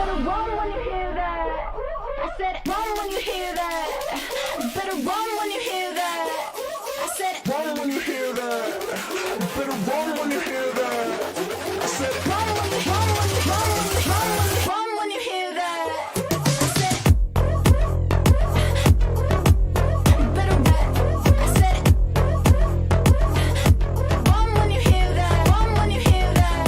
better run when you hear that. I said run when you hear that. Better run when you hear that. I said run when you hear that. Better run when you hear that. I said run when you hear that. I said better run. I said run when you hear that. Run when you hear that. Better run. I said run when you hear that. Run when you hear that. Run when you hear that. Run when you hear that.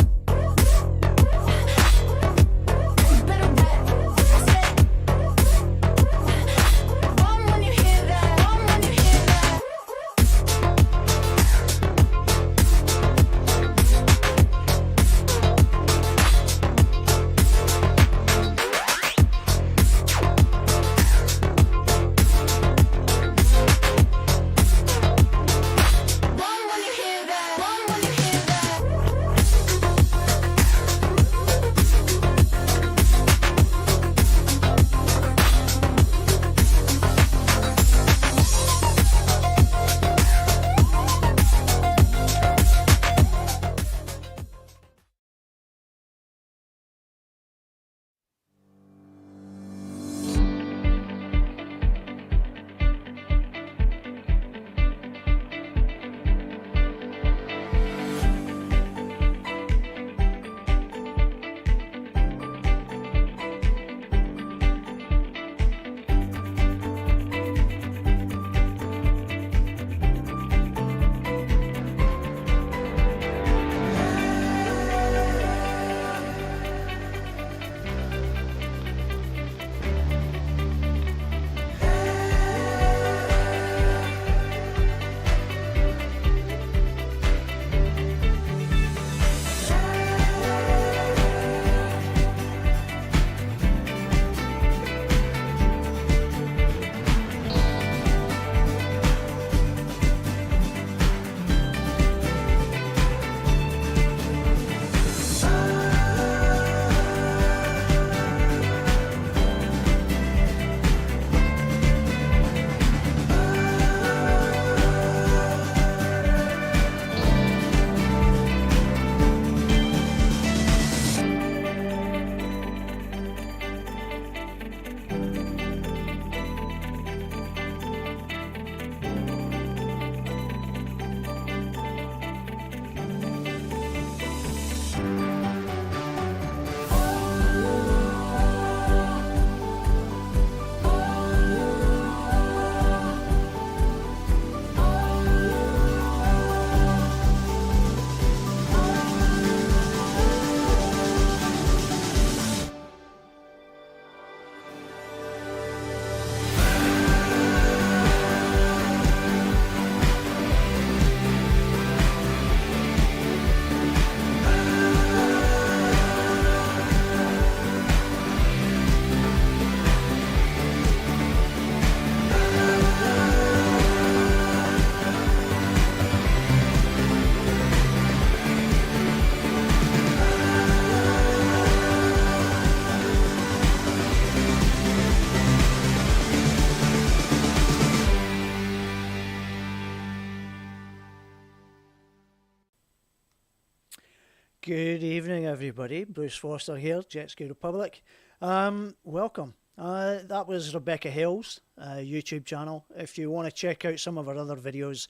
Good evening, everybody. Bruce Foster here, Jet Ski Republic. Welcome. That was Rebecca Hale's YouTube channel. If you want to check out some of her other videos,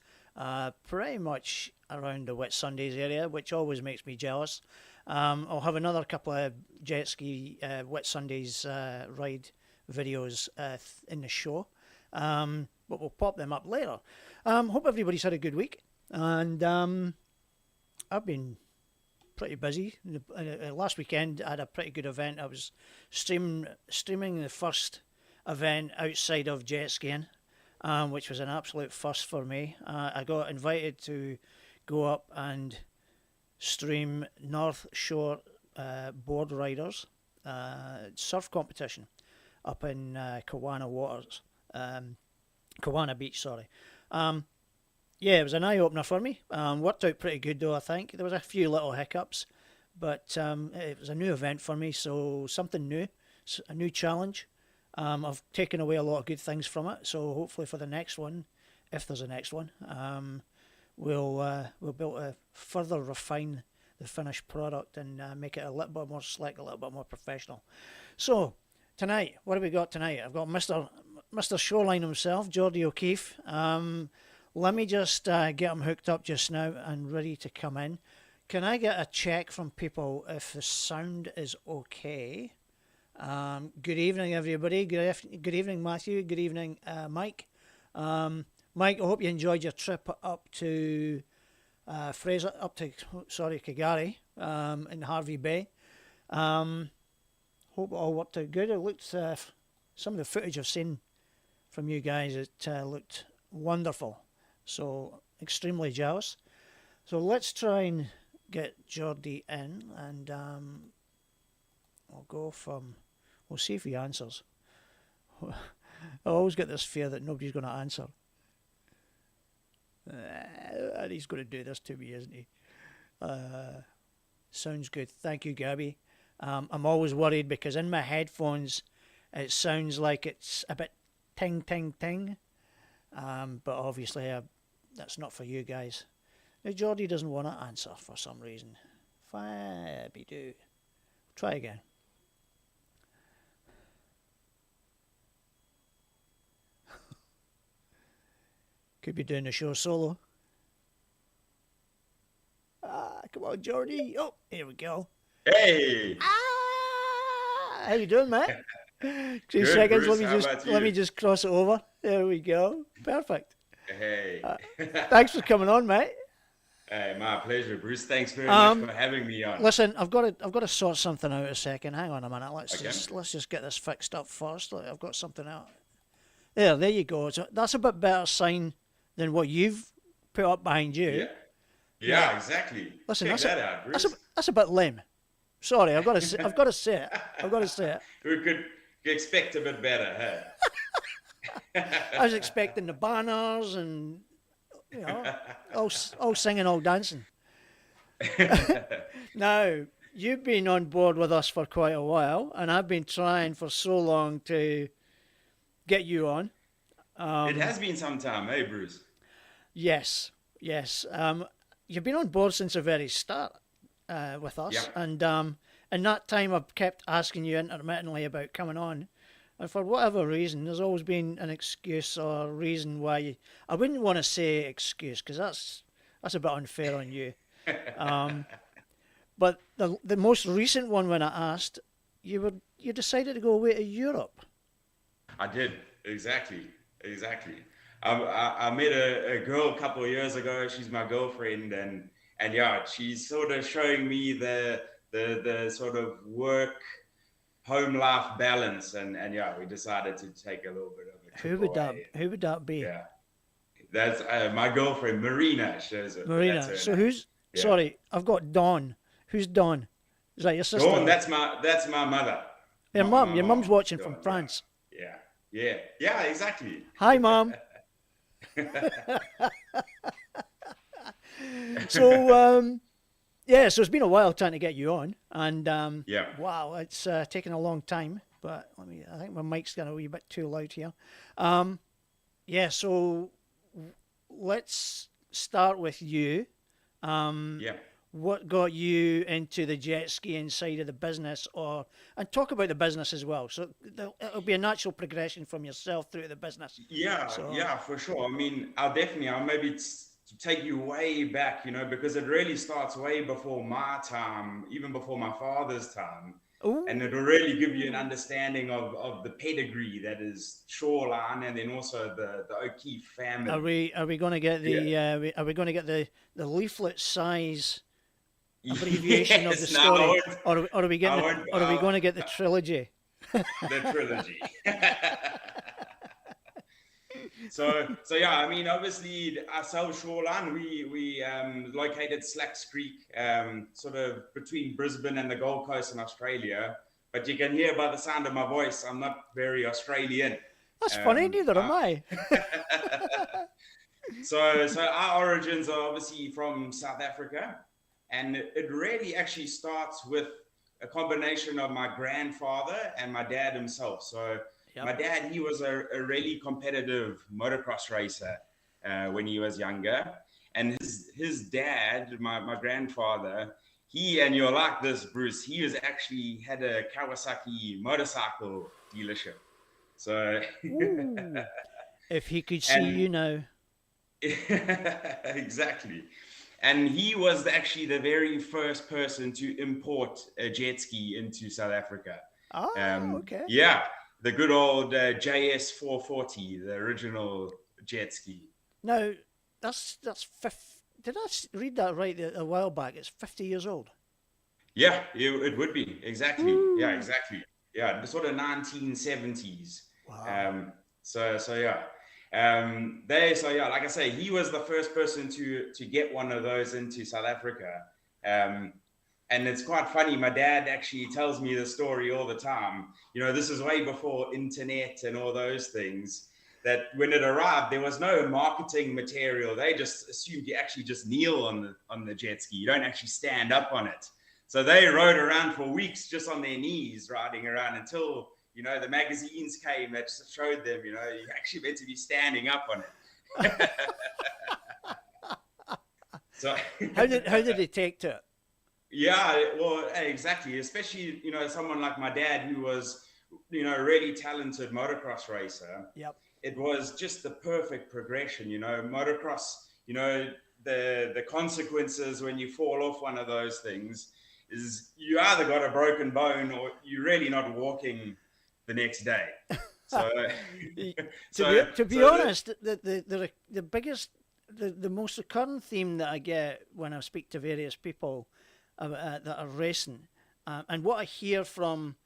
pretty much around the Whitsundays area, which always makes me jealous. I'll have another couple of jet ski Whitsundays ride videos in the show, but we'll pop them up later. Hope everybody's had a good week, and I've been pretty busy. Last weekend I had a pretty good event. I was streaming the first event outside of jet skiing, which was an absolute first for me. I got invited to go up and stream North Shore board riders surf competition up in Kawana Waters, Kawana Beach, sorry. Yeah, it was an eye-opener for me. Worked out pretty good, though, I think. There was a few little hiccups, but it was a new event for me, so something new, a new challenge. I've taken away a lot of good things from it, so hopefully for the next one, if there's a next one, we'll be able to further refine the finished product and make it a little bit more slick, a little bit more professional. So tonight, what have we got tonight? I've got Mr Shoreline himself, Jordi O'Keeffe. Let me just get him hooked up just now and ready to come in. Can I get a check from people if the sound is okay? Good evening, everybody. Good evening, Matthew. Good evening, Mike. Mike, I hope you enjoyed your trip up to Kagari in Harvey Bay. Hope it all worked out good. It looked, some of the footage I've seen from you guys, it looked wonderful. So, extremely jealous. So, let's try and get Jordi in, and we'll see if he answers. I always get this fear that nobody's going to answer. And he's going to do this to me, isn't he? Sounds good. Thank you, Gabby. I'm always worried because in my headphones it sounds like it's a bit ting, ting, ting. But obviously that's not for you guys. Now, Jordi doesn't want to answer for some reason. Fabby do. Try again. Could be doing the show solo. Come on, Jordi. Oh, here we go. Hey. How you doing, mate? 2 seconds. Bruce, let me just cross it over. There we go. Perfect. Hey. Thanks for coming on, mate. Hey, my pleasure, Bruce. Thanks very much for having me on. Listen, I've got to sort something out a second. Hang on a minute. Let's Okay. just get this fixed up first. I've got something out. There you go. So that's a bit better sign than what you've put up behind you. Yeah, exactly. Listen, check that out, Bruce. that's a bit lame. Sorry, I've got to say it. We could expect a bit better, hey? I was expecting the banners and all singing, all dancing. Now, you've been on board with us for quite a while, and I've been trying for so long to get you on. It has been some time, hey, Bruce? Yes. You've been on board since the very start with us, and in that time I've kept asking you intermittently about coming on, and for whatever reason there's always been an excuse or reason why I wouldn't want to say excuse because that's a bit unfair on you. But the most recent one when I asked, you decided to go away to Europe. I did, exactly. I met a girl a couple of years ago. She's my girlfriend, and yeah, she's sort of showing me the sort of work home life balance, and yeah, we decided to take a little bit of a trip away. Who would that be? Yeah, that's my girlfriend Marina. Marina. So who's? Yeah. Sorry, I've got Dawn. Who's Dawn? Is that your sister? Dawn. That's my mother. Your mum. Your mum's watching from France. Yeah, exactly. Hi, Mom. So it's been a while trying to get you on, and wow, it's taken a long time. But I think my mic's got a wee bit too loud here. So let's start with you. What got you into the jet skiing side of the business, and talk about the business as well. So it'll be a natural progression from yourself through the business. Yeah, for sure. I mean, I'll maybe take you way back, because it really starts way before my time, even before my father's time. Ooh. And it'll really give you an understanding of the pedigree that is Shoreline, and then also the O'Keeffe family. Are we going to get the leaflet size abbreviation of the story, or are we going to get the trilogy? The trilogy. So yeah, I mean, obviously ourselves, Shoreline, we located Slacks Creek, sort of between Brisbane and the Gold Coast in Australia. But you can hear by the sound of my voice, I'm not very Australian. That's funny, neither am I. So our origins are obviously from South Africa, and it really actually starts with a combination of my grandfather and my dad himself. So my dad, he was a really competitive motocross racer when he was younger, and his dad, my grandfather, and you're like this, Bruce, he was actually had a Kawasaki motorcycle dealership. So if he could see and you now. exactly. And he was actually the very first person to import a jet ski into South Africa. Oh, okay. Yeah, the good old JS 440, the original jet ski. Now, that's did I read that right a while back? It's 50 years old. Yeah, it would be. Exactly. Woo. Yeah, exactly. Yeah, the sort of 1970s. Wow. So yeah. So yeah, like I say, he was the first person to get one of those into South Africa. And it's quite funny. My dad actually tells me the story all the time. You know, this is way before internet and all those things. That when it arrived, there was no marketing material. They just assumed you actually just kneel on the jet ski. You don't actually stand up on it. So they rode around for weeks just on their knees, riding around until, you know, the magazines came that showed them, you know, you're actually meant to be standing up on it. So how did he take to it? Yeah, well, exactly. Especially, you know, someone like my dad who was, you know, a really talented motocross racer. Yep. It was just the perfect progression, you know, motocross, you know, the consequences when you fall off one of those things is you either got a broken bone or you're really not walking the next day. So, to be honest, the biggest, the most recurring theme that I get when I speak to various people that are racing, and what I hear from,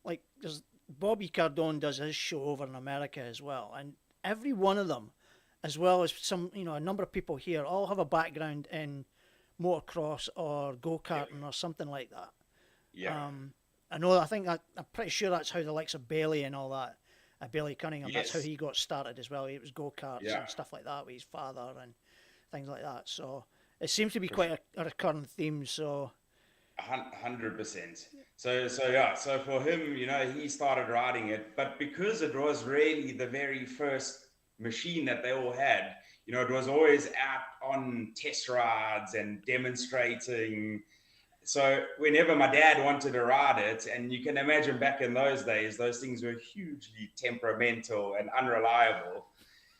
like, there's Bobby Cardone does his show over in America as well, and every one of them, as well as some, you know, a number of people here, all have a background in motocross or go-karting or something like that. Yeah. I think I'm pretty sure that's how the likes of Bailey and all that, Bailey Cunningham, Yes. that's how he got started as well. It was go-karts Yeah. and stuff like that with his father and things like that. So it seems to be quite a recurring theme. So 100%. So yeah. So for him, you know, he started riding it, but because it was really the very first machine that they all had, you know, it was always out on test rides and demonstrating. So whenever my dad wanted to ride it, and you can imagine back in those days, those things were hugely temperamental and unreliable.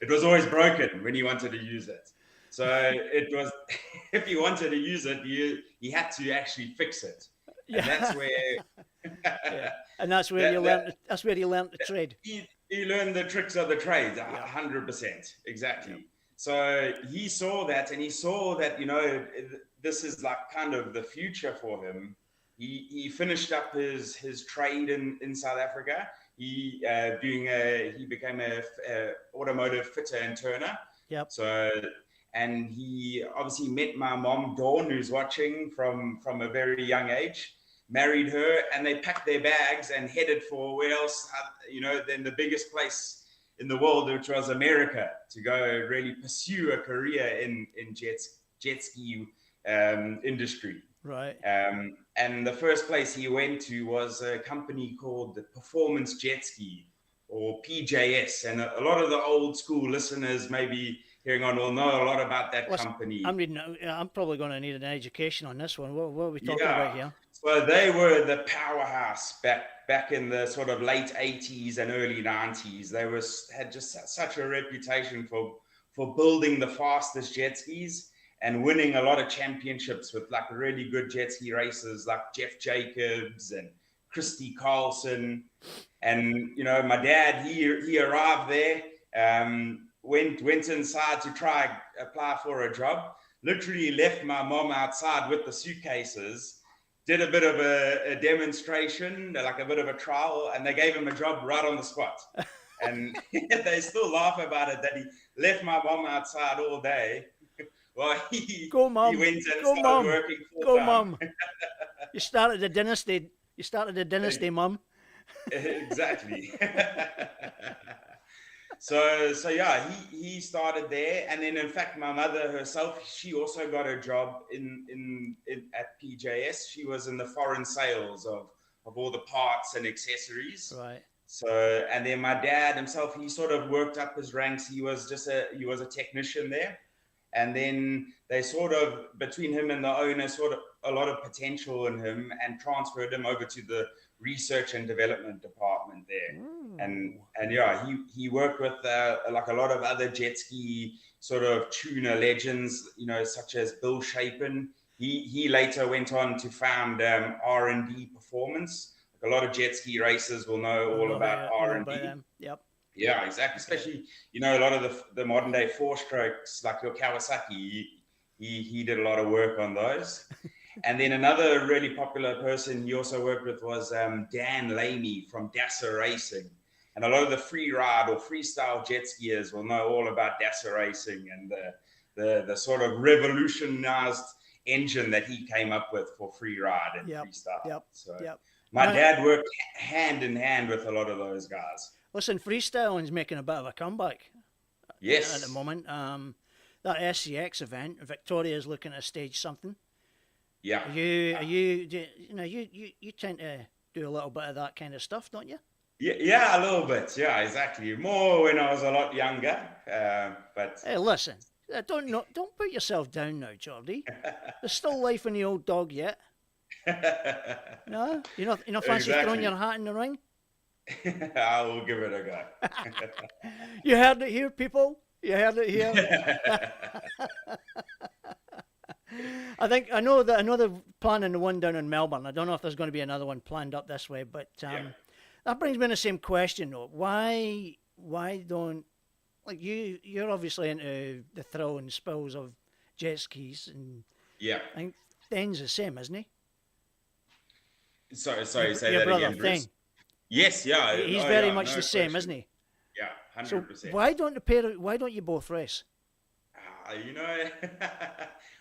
It was always broken when he wanted to use it. So it was, if you wanted to use it, you had to actually fix it. And that's where, yeah. And that's where you learned the trade. You learn the tricks of the trade, 100%, exactly. So he saw that, and he saw that, you know, this is like kind of the future for him. He finished up his trade in South Africa. He became a automotive fitter and turner. Yep. So, and he obviously met my mom, Dawn, who's watching from a very young age, married her, and they packed their bags and headed for where else, you know, then the biggest place in the world, which was America, to go really pursue a career in jet ski industry. Right. And the first place he went to was a company called the Performance Jet Ski, or PJS. And a lot of the old school listeners maybe hearing on will know a lot about that company. I'm probably going to need an education on this one. What are we talking about here? So they were the powerhouse back in the sort of late 80s and early 90s. They had just such a reputation for building the fastest jet skis and winning a lot of championships with like really good jet ski racers like Jeff Jacobs and Christy Carlson. And, you know, my dad, he arrived there, went inside to apply for a job, literally left my mom outside with the suitcases, did a bit of a demonstration, like a bit of a trial, and they gave him a job right on the spot. And they still laugh about it, that he left my mom outside all day. Well, he went and started working full time. Go, Mom. You started the dynasty, Mom. Exactly. So yeah, he started there, and then in fact my mother herself, she also got a job in at PJS. She was in the foreign sales of all the parts and accessories. Right. So, and then my dad himself, he sort of worked up his ranks. He was a technician there, and then they sort of, between him and the owner, sort of a lot of potential in him and transferred him over to the research and development department there. And yeah, he worked with like a lot of other jet ski sort of tuner legends, you know, such as Bill Shapen. He later went on to found R&D Performance. Like a lot of jet ski racers will know all about R&D. Yep. Yeah, exactly. Especially, you know, a lot of the modern day four strokes, like your Kawasaki, he did a lot of work on those. And then another really popular person he also worked with was Dan Laney from Dasser Racing. And a lot of the free ride or freestyle jet skiers will know all about Dasser Racing and the sort of revolutionized engine that he came up with for free ride and freestyle. So my dad worked hand in hand with a lot of those guys. Listen, freestyling's making a bit of a comeback. Yes. At the moment. That SCX event, Victoria's looking to stage something. Yeah. You tend to do a little bit of that kind of stuff, don't you? Yeah, a little bit. Yeah, exactly. More when I was a lot younger. But hey, listen, don't put yourself down now, Jordi. There's still life in the old dog yet. No, you're not fancy throwing your hat in the ring. I will give it a go. You heard it here, people. You heard it here. I know they're planning the one down in Melbourne. I don't know if there's going to be another one planned up this way, but that brings me to the same question though. Why don't, like, you're obviously into the thrill and spills of jet skis, and I think Then's the same, isn't he? Sorry, say your that brother, again, Bruce. Thing. Yes, yeah. He's very much the same, isn't he? Yeah, 100%. So why don't you both race? You know,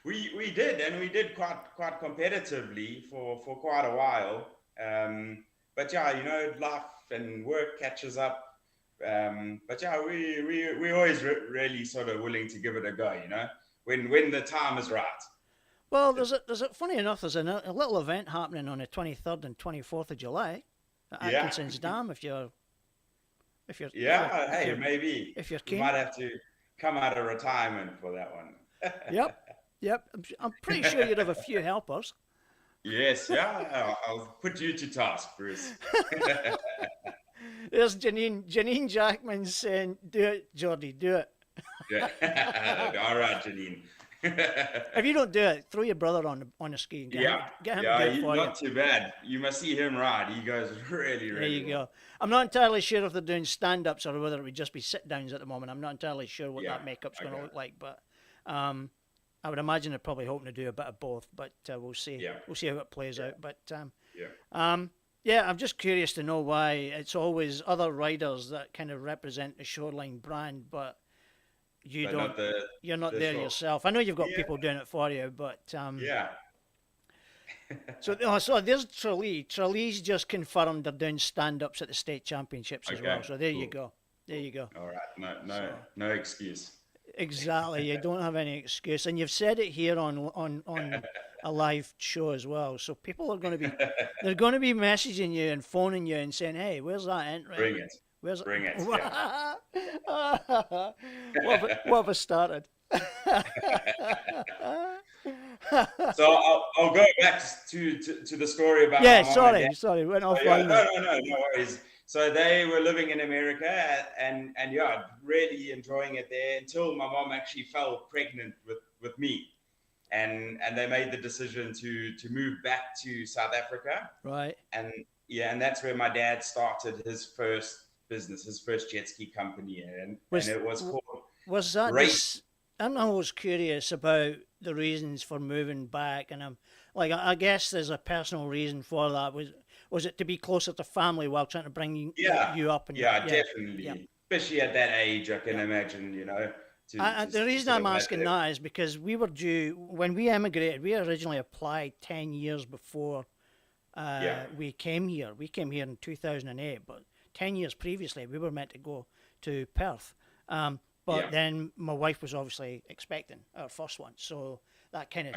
we did quite competitively for quite a while. But yeah, you know, life and work catches up. But yeah, we always really sort of willing to give it a go. You know, when the time is right. Well, there's a funny enough, there's a little event happening on the 23rd and 24th of July at Atkinson's Dam. If you're maybe if you're keen, you might have to come out of retirement for that one. Yep. I'm pretty sure you'd have a few helpers. Yes, yeah. I'll put you to task, Bruce. There's Janine Jackman saying, "Do it, Jordi, do it." Yeah. All right, Janine. If you don't do it, throw your brother on a ski and get him to do it for you. Not too bad. You must see him ride. He goes really There you well. go. I'm not entirely sure if they're doing stand-ups or whether it would just be sit-downs at the moment. I'm not entirely sure what that makeup's going to look like, but I would imagine they're probably hoping to do a bit of both, but we'll see. Yeah. We'll see how it plays out. But I'm just curious to know why it's always other riders that kind of represent the Shoreline brand, but you're not there yourself. I know you've got people doing it for you, but so there's Tralee. Tralee's just confirmed they're doing stand-ups at the state championships as well. So there you go. All right, no excuse. Exactly, you don't have any excuse, and you've said it here on a live show as well. So people are going to be messaging you and phoning you and saying, "Hey, where's that entry? Bring it. Bring it. Yeah. What have I started? So I'll go back to the story about. Sorry, went offline. No worries. So they were living in America and really enjoying it there until my mom actually fell pregnant with me, and they made the decision to move back to South Africa. Right. And that's where my dad started his first business, his first jet ski company, and it was called. Was that race? I'm always curious about the reasons for moving back, and I guess there's a personal reason for that. Was it to be closer to family while trying to bring you up? Definitely. Yeah. Especially at that age, I can imagine, you know. The reason I'm asking that is because we were due, when we emigrated, we originally applied 10 years before we came here. We came here in 2008, but 10 years previously, we were meant to go to Perth. But then my wife was obviously expecting our first one. So that kind of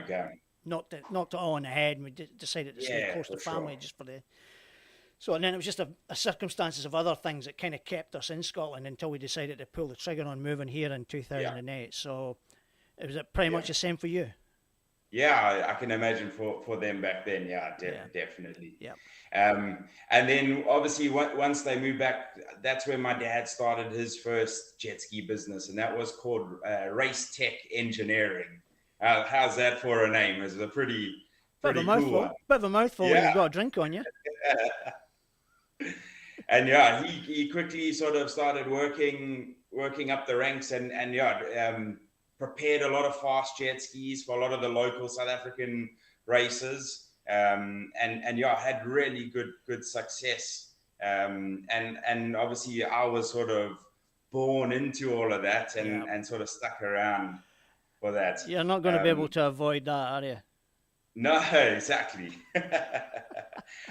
knocked it all on the head, and we decided to stay close to family just for the... So, and then it was just a circumstances of other things that kind of kept us in Scotland until we decided to pull the trigger on moving here in 2008. So it was pretty much the same for you? Yeah, I can imagine for them back then. Yeah, Yeah. definitely. Yep. And then obviously once they moved back, that's where my dad started his first jet ski business, and that was called Race Tech Engineering. How's that for a name? It's a Bit of a pretty cool mouthful. one. Bit of a mouthful when Yeah. you've got a drink on you. And yeah, he quickly sort of started working up the ranks, and yeah, prepared a lot of fast jet skis for a lot of the local South African races, and yeah, had really good success. And obviously I was sort of born into all of that, Yeah. and sort of stuck around for that. You're not going to be able to avoid that, are you? No, exactly.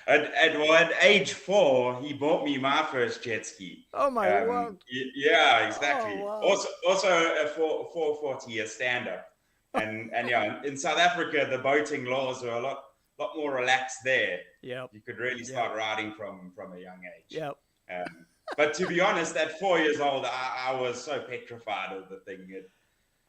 At age 4, he bought me my first jet ski. Oh my word! Yeah, exactly. Oh, wow. Also a 440, a stand up, and yeah, in South Africa the boating laws were a lot more relaxed there. Yep. You could really start riding from a young age. Yep. But to be honest, at 4 years old, I was so petrified of the thing.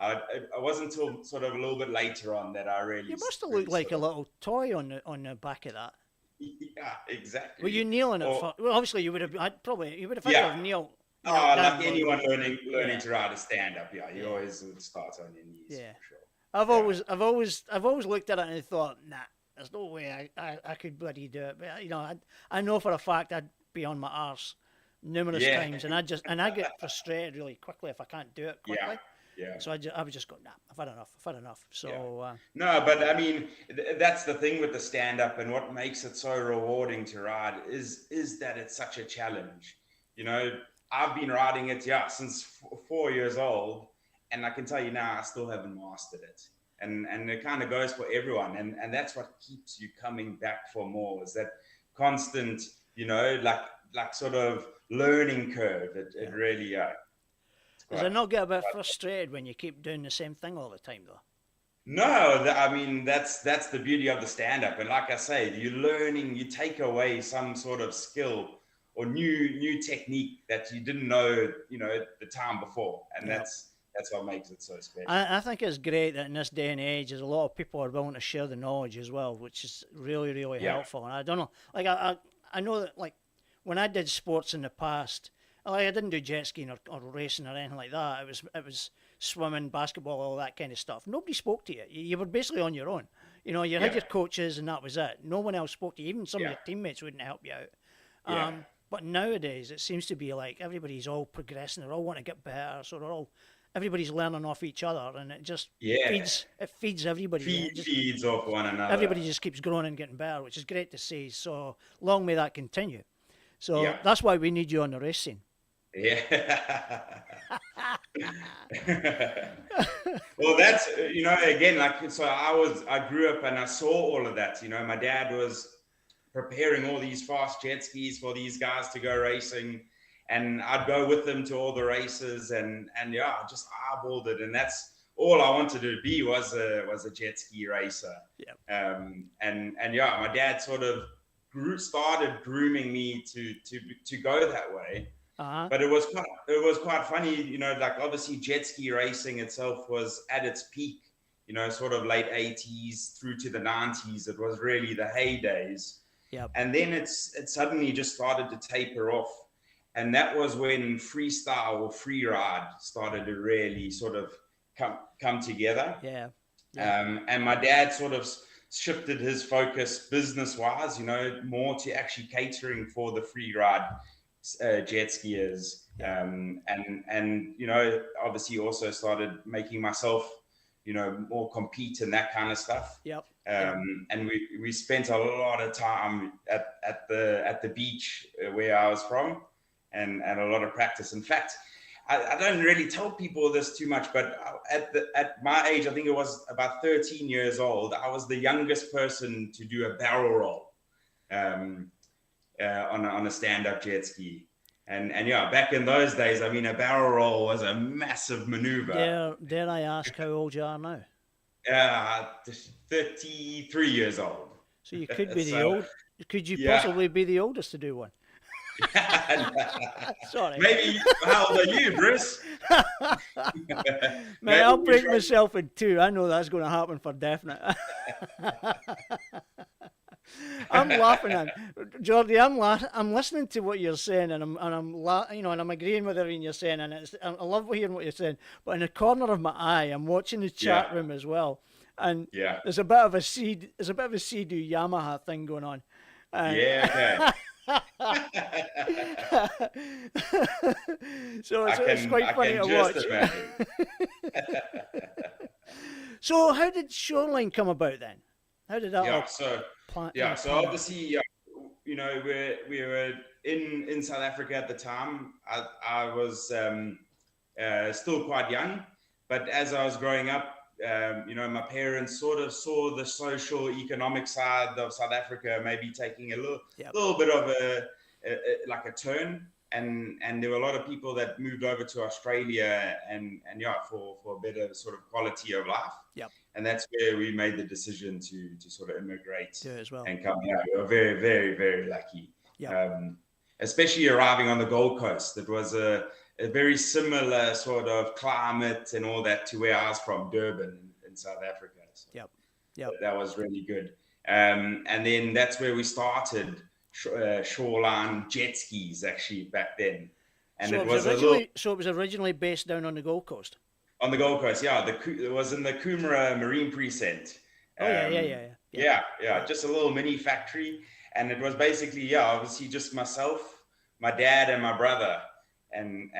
I wasn't until sort of a little bit later on that I really. You must have looked like a little toy on the back of that. Yeah, exactly. Were you kneeling at first? Well, obviously you would have. You would have had to have knelt. Like anyone learning to ride a stand up, you always would start on your knees. Yeah. For sure. I've always looked at it and thought, nah, there's no way I could bloody do it. But I know for a fact I'd be on my arse numerous times, and I get frustrated really quickly if I can't do it quickly. Yeah. So I would just go, nah, I've had enough. So no, but I mean, that's the thing with the stand up, and what makes it so rewarding to ride is that it's such a challenge. I've been riding it since 4 years old, and I can tell you now I still haven't mastered it. And it kind of goes for everyone, and that's what keeps you coming back for more, is that constant, like sort of learning curve. It really does it not get a bit frustrated when you keep doing the same thing all the time, though? No, I mean, that's the beauty of the stand-up. And like I say, you're learning, you take away some sort of skill or new technique that you didn't know, the time before. And that's what makes it so special. I think it's great that in this day and age, there's a lot of people are willing to share the knowledge as well, which is really, really helpful. And I don't know, like I know that, like, when I did sports in the past, I didn't do jet skiing or racing or anything like that. It was swimming, basketball, all that kind of stuff. Nobody spoke to you. You were basically on your own. You had your coaches, and that was it. No one else spoke to you. Even some of your teammates wouldn't help you out. But nowadays, it seems to be like everybody's all progressing. They're all wanting to get better. So everybody's learning off each other, and it just feeds everybody. Feeds off one another. Everybody just keeps growing and getting better, which is great to see. So long may that continue. So that's why we need you on the race scene. Yeah. Well, that's, again, like, so I grew up and I saw all of that. My dad was preparing all these fast jet skis for these guys to go racing, and I'd go with them to all the races, and I just eyeballed it, and that's all I wanted to be, was a jet ski racer. And my dad sort of started grooming me to go that way. But it was quite funny, like, obviously jet ski racing itself was at its peak, sort of late 80s through to the 90s. It was really the heydays. And then it suddenly just started to taper off. And that was when freestyle or free ride started to really sort of come together. And my dad sort of shifted his focus business-wise, more to actually catering for the free ride jet skiers, and obviously also started making myself, more compete and that kind of stuff. And we spent a lot of time at the beach where I was from, and a lot of practice. In fact, I don't really tell people this too much, but at my age, I think it was about 13 years old, I was the youngest person to do a barrel roll on a stand-up jet ski. And back in those days, I mean, a barrel roll was a massive maneuver. Dare I ask how old you are now? 33 years old. So you could be Could you possibly be the oldest to do one? Sorry. Maybe, how old are you, Bruce? Mate, I'll break myself in two. I know that's going to happen for definite. I'm laughing at Jordi. I'm listening to what you're saying, and I'm agreeing with everything you're saying, and I love hearing what you're saying. But in the corner of my eye, I'm watching the chat room as well, and there's a bit of a Sea-Doo Yamaha thing going on. Okay. So it's quite funny to watch. So how did Shoreline come about then? How did that So obviously, we were in South Africa at the time. I was still quite young, but as I was growing up, my parents sort of saw the social economic side of South Africa maybe taking a little bit of a turn, and there were a lot of people that moved over to Australia and for a better sort of quality of life. And that's where we made the decision to sort of immigrate as well and come here. We were very, very, very lucky. Especially arriving on the Gold Coast. It was a very similar sort of climate and all that to where I was from, Durban in South Africa. So that was really good. And then that's where we started Shoreline jet skis actually back then. And so it was originally based down on the Gold Coast. On the Gold Coast, it was in the Coomera Marine Precinct. Just a little mini factory, and it was basically obviously just myself, my dad, and my brother, and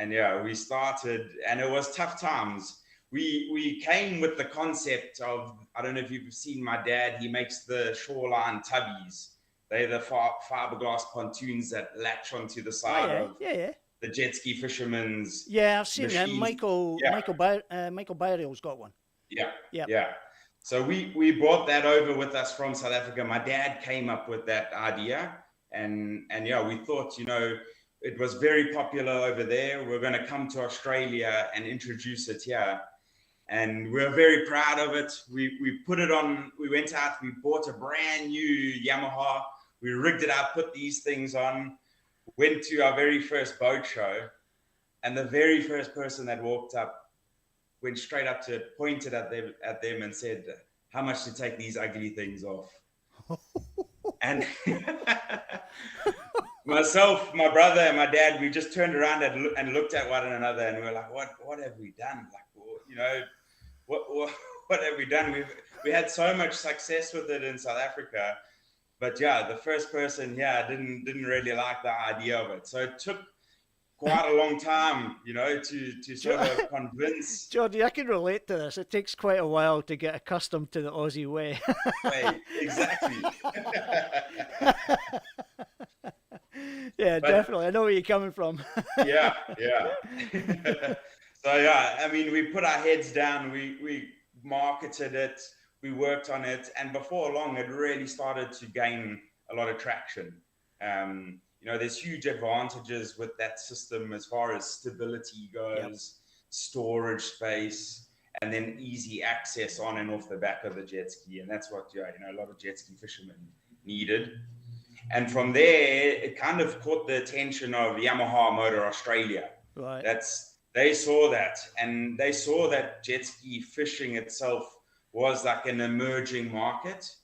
we started, and it was tough times. We came with the concept of, I don't know if you've seen my dad. He makes the Shoreline tubbies. They're the fiberglass pontoons that latch onto the side of the jet ski fishermen's. Yeah, I've seen machines. them. Michael Byrill's got one. Yeah. So we brought that over with us from South Africa. My dad came up with that idea, and we thought, it was very popular over there. We're going to come to Australia and introduce it here, and we're very proud of it. We put it on. We went out. We bought a brand new Yamaha. We rigged it up, put these things on. Went to our very first boat show, and the very first person that walked up went straight up to it, pointed at them and said, "How much to take these ugly things off?" And myself, my brother, and my dad, we just turned around and looked at one another, and we were like, "What have we done? What have we done? We had so much success with it in South Africa." But the first person didn't really like the idea of it. So it took quite a long time, to sort of convince. Jordi, I can relate to this. It takes quite a while to get accustomed to the Aussie way. Exactly. Definitely. I know where you're coming from. Yeah. So I mean, we put our heads down. We marketed it. We worked on it, and before long, it really started to gain a lot of traction. There's huge advantages with that system as far as stability goes, storage space, and then easy access on and off the back of the jet ski. And that's what, a lot of jet ski fishermen needed. And from there, it kind of caught the attention of Yamaha Motor Australia. Right. They saw that, and they saw that jet ski fishing itself was like an emerging market,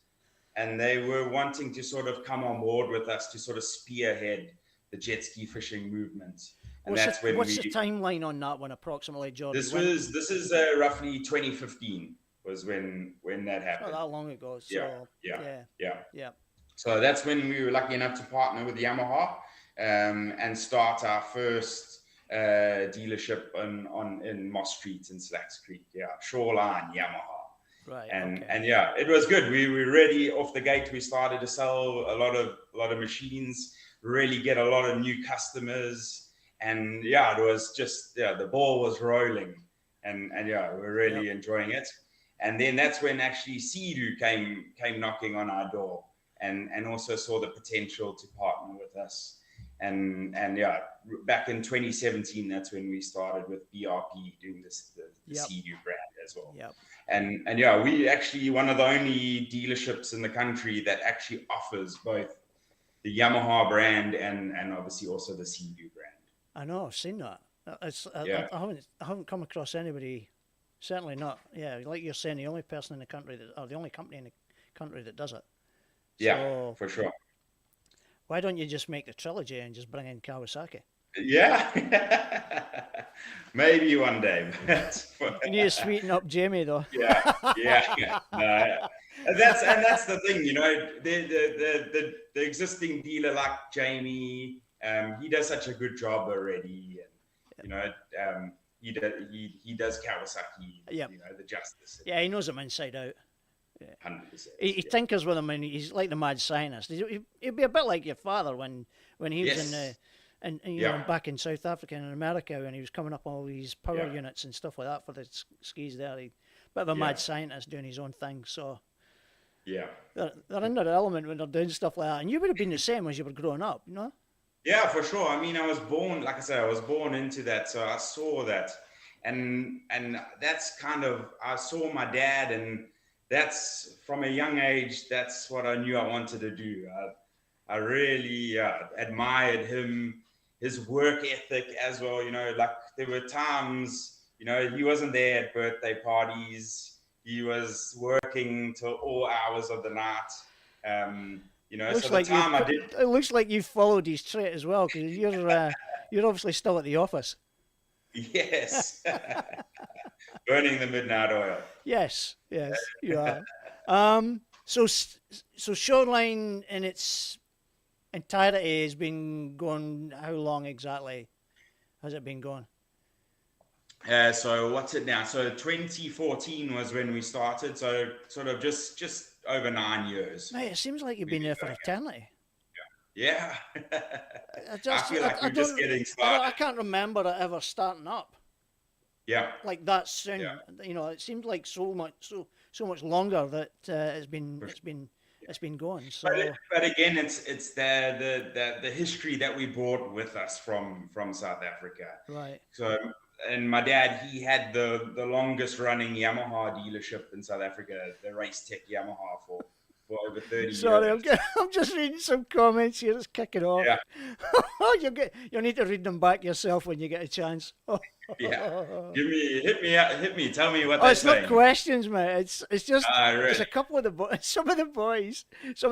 and they were wanting to sort of come on board with us to sort of spearhead the jet ski fishing movement. And what's the timeline on that one approximately, Jordi? This is roughly 2015 was when that happened. Not that long ago. So, yeah. So that's when we were lucky enough to partner with Yamaha and start our first dealership in Moss Street in Slacks Creek. Shoreline Yamaha. Right. And it was good. We were ready off the gate. We started to sell a lot of machines, really get a lot of new customers, and it was just the ball was rolling, and we're really enjoying it. And then that's when actually Sea-Doo came knocking on our door, and also saw the potential to partner with us. And back in 2017, that's when we started with BRP doing the Sea-Doo brand as well. And we actually one of the only dealerships in the country that actually offers both Yamaha brand and obviously also the Sea-Doo brand. I know, I've seen that. Yeah. I haven't come across anybody, certainly not. Yeah, like you're saying, the only person in the country or the only company in the country that does it. Yeah, So for sure. why don't you just make the trilogy and just bring in Kawasaki? Yeah. Maybe one day. You need to sweeten up Jamie though. Yeah. No, and that's the thing, the existing dealer like Jamie, he does such a good job already, and he does Kawasaki, Yep. the justice. Yeah, he knows them inside out. 100%. He tinkers with them, and he's like the mad scientist. He'd be a bit like your father when he was in the. And back in South Africa and in America, when he was coming up all these power units and stuff like that for the skis there, he bit of a mad scientist doing his own thing. So they're in their element when they're doing stuff like that. And you would have been the same as you were growing up, you know? Yeah, for sure. I mean, I was born, like I said, I was born into that, so I saw that, and that's kind of, I saw my dad, and that's from a young age. That's what I knew I wanted to do. I really admired him. His work ethic as well, like there were times, he wasn't there at birthday parties. He was working till all hours of the night. So the time I did. It looks like you followed his trait as well, because you're obviously still at the office. Yes. Burning the midnight oil. Yes, you are. So Shoreline in its entirety has been going, how long exactly has it been going? So what's it now? So 2014 was when we started. So sort of just over 9 years. Mate, it seems like you've been there for eternity. Yeah. I feel like we're just getting started. I can't remember it ever starting up. Yeah. Like that soon. Yeah. It seemed like so much longer that it's been going. So, but again, it's the history that we brought with us from South Africa. Right. So, and my dad, he had the longest running Yamaha dealership in South Africa, the Race Tech Yamaha for over 30 years. Sorry, I'm just reading some comments here. It's kicking off. Yeah. You'll need to read them back yourself when you get a chance. Yeah. Hit me. Tell me what they're it's saying. Not questions, mate. It's just really? It's a couple of the boys. Some of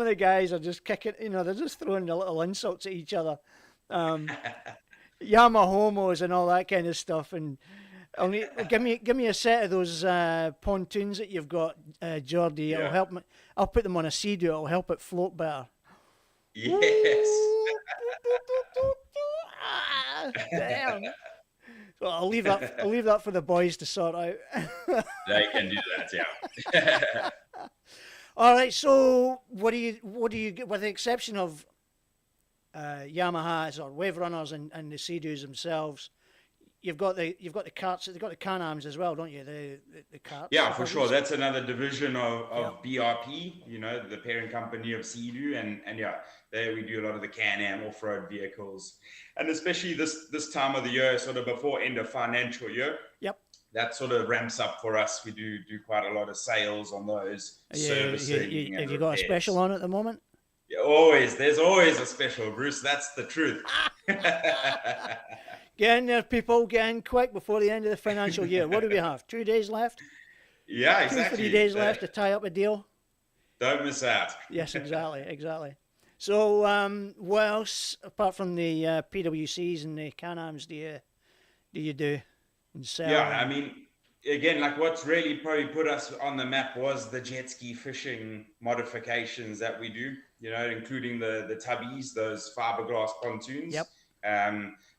the guys are just kicking. They're just throwing the little insults at each other. Yama homos and all that kind of stuff. And give me a set of those pontoons that you've got, Jordi. It'll help me. I'll put them on a Sea-Doo. It'll help it float better. Yes. Damn. So I'll leave that for the boys to sort out. They can do that, yeah. All right. So what do you get, with the exception of Yamahas or Wave Runners and the Sea-Doos themselves? You've got the carts. They've got the Can-Ams as well, don't you? The carts. Yeah, for sure. That's another division of BRP. The parent company of Sea-Doo, and there we do a lot of the Can-Am off-road vehicles, and especially this time of the year, sort of before end of financial year. Yep. That sort of ramps up for us. We do quite a lot of sales on those. Servicing. Have you got a special on at the moment? Yeah, always. There's always a special, Bruce. That's the truth. Get in there, people. Get in quick before the end of the financial year. What do we have? 2 days left? Yeah, exactly. 2 3 days left to tie up a deal. Don't miss out. Yes, exactly. So, what else apart from the PWCs and the Can-Ams do you do and sell? Yeah, I mean, again, like what's really probably put us on the map was the jet ski fishing modifications that we do. Including the tubbies, those fiberglass pontoons. Yep.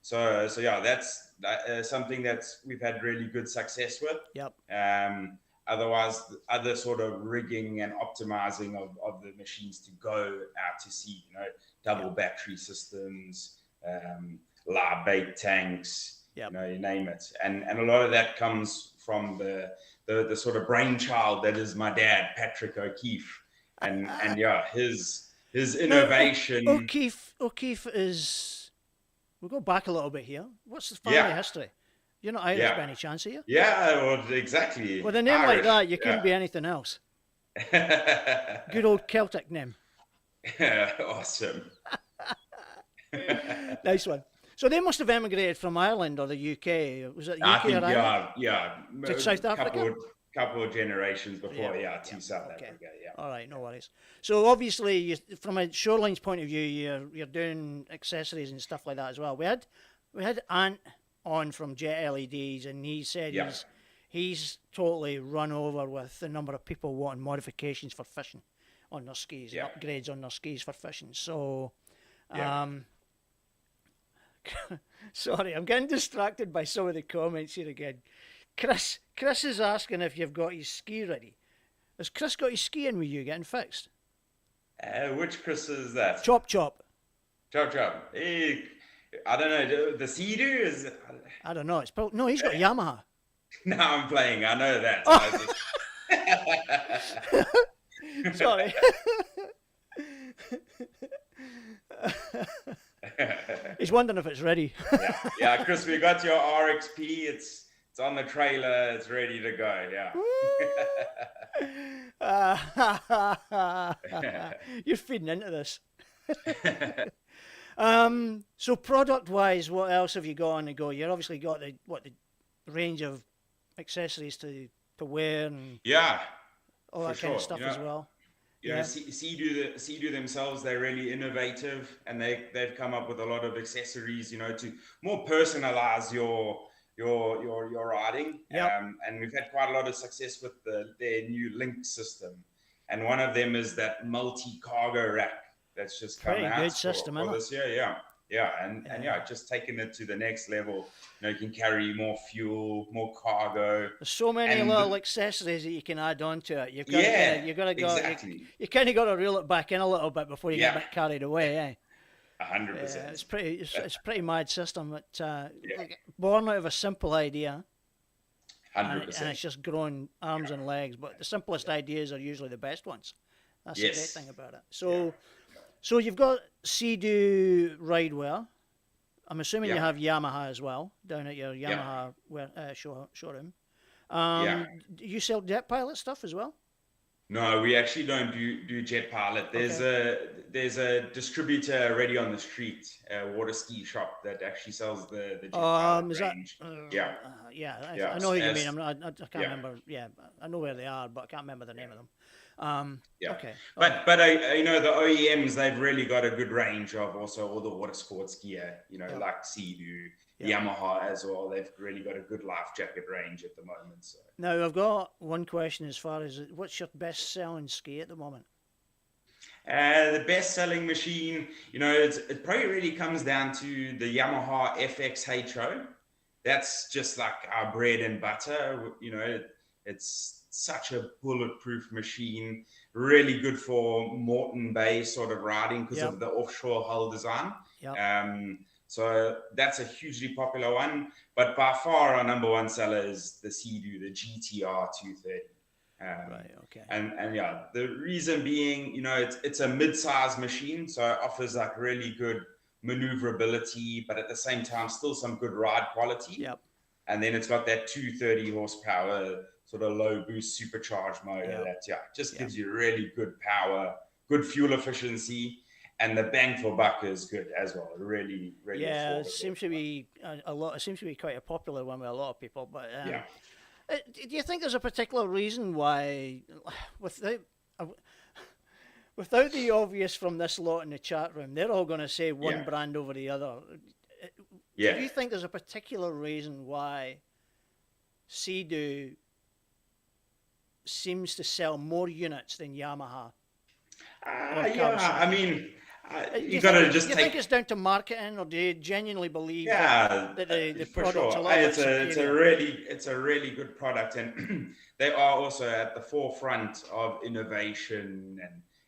So that's something that we've had really good success with. Yep. Otherwise, other sort of rigging and optimizing of the machines to go out to sea, double battery systems, live bait tanks, you name it. And a lot of that comes from the sort of brainchild that is my dad, Patrick O'Keeffe. And his innovation. Now, O'Keeffe is. We'll go back a little bit here. What's the family history? You're not Irish by any chance, are you? Yeah, well, exactly. With a name like that, you couldn't be anything else. Good old Celtic name. Awesome. Nice one. So they must have emigrated from Ireland or the UK. Was it I UK think or Ireland? yeah, To South Africa? couple of generations before, to South Okay. Africa, yeah. All right, no worries. So obviously, from a Shoreline's point of view, you're doing accessories and stuff like that as well. We had Ant on from Jet LEDs, and he said he's totally run over with the number of people wanting modifications for fishing on their skis, and upgrades on their skis for fishing. So, sorry, I'm getting distracted by some of the comments here again. Chris is asking if you've got his ski ready. Has Chris got his ski in with you getting fixed? Which Chris is that? Chop. Chop. Hey, I don't know. The Sea-Doo is. I don't know. No, he's got a Yamaha. No, I'm playing. I know that. Sorry. He's wondering if it's ready. yeah, Chris, we got your RXP. It's on the trailer. It's ready to go. Yeah. You're feeding into this. So product-wise, what else have you got on the go? You've obviously got the range of accessories to wear and all that kind of stuff as well. Sea-Doo themselves, they're really innovative, and they've come up with a lot of accessories, to more personalize your riding. And we've had quite a lot of success with their new Link system, and one of them is that multi-cargo rack that's just come out good system, for this year. And just taking it to the next level. You can carry more fuel, more cargo. There's so many little accessories that you can add on to it. You've got to go. Exactly. You kind of got to reel it back in a little bit before you get a bit carried away, eh? 100%. It's a pretty mad system. It's born out of a simple idea. 100%. And it's just growing arms and legs. But the simplest ideas are usually the best ones. That's the great thing about it. So you've got Sea-Doo ridewear. I'm assuming you have Yamaha as well down at your Yamaha showroom. Do you sell Jet Pilot stuff as well? No, we actually don't do Jet Pilot. There's a distributor already on the street, a water ski shop that actually sells the Jet Pilot range. I know who you mean. I can't remember. Yeah, I know where they are, but I can't remember the name of them. Okay. But the OEMs, they've really got a good range of also all the water sports gear, like Sea-Doo, Yamaha as well. They've really got a good life jacket range at the moment. So. Now, I've got one question as far as what's your best selling ski at the moment? The best selling machine, it probably really comes down to the Yamaha FX That's just like our bread and butter. It's such a bulletproof machine, really good for Moreton Bay sort of riding because of the offshore hull design. So that's a hugely popular one, but by far our number one seller is the Sea-Doo, the GTR 230. And the reason being, it's a mid-size machine, so it offers like really good maneuverability, but at the same time still some good ride quality. And then it's got that 230 horsepower sort of low boost supercharged motor that just gives you really good power, good fuel efficiency, and the bang for buck is good as well. Really affordable. It seems to be it seems to be quite a popular one with a lot of people. But do you think there's a particular reason why, without the obvious from this lot in the chat room, they're all going to say one brand over the other? Do you think there's a particular reason why Sea-Doo seems to sell more units than Yamaha? I mean, you think it's down to marketing, or do you genuinely believe that the product's a lot it's a really good product, and they are also at the forefront of innovation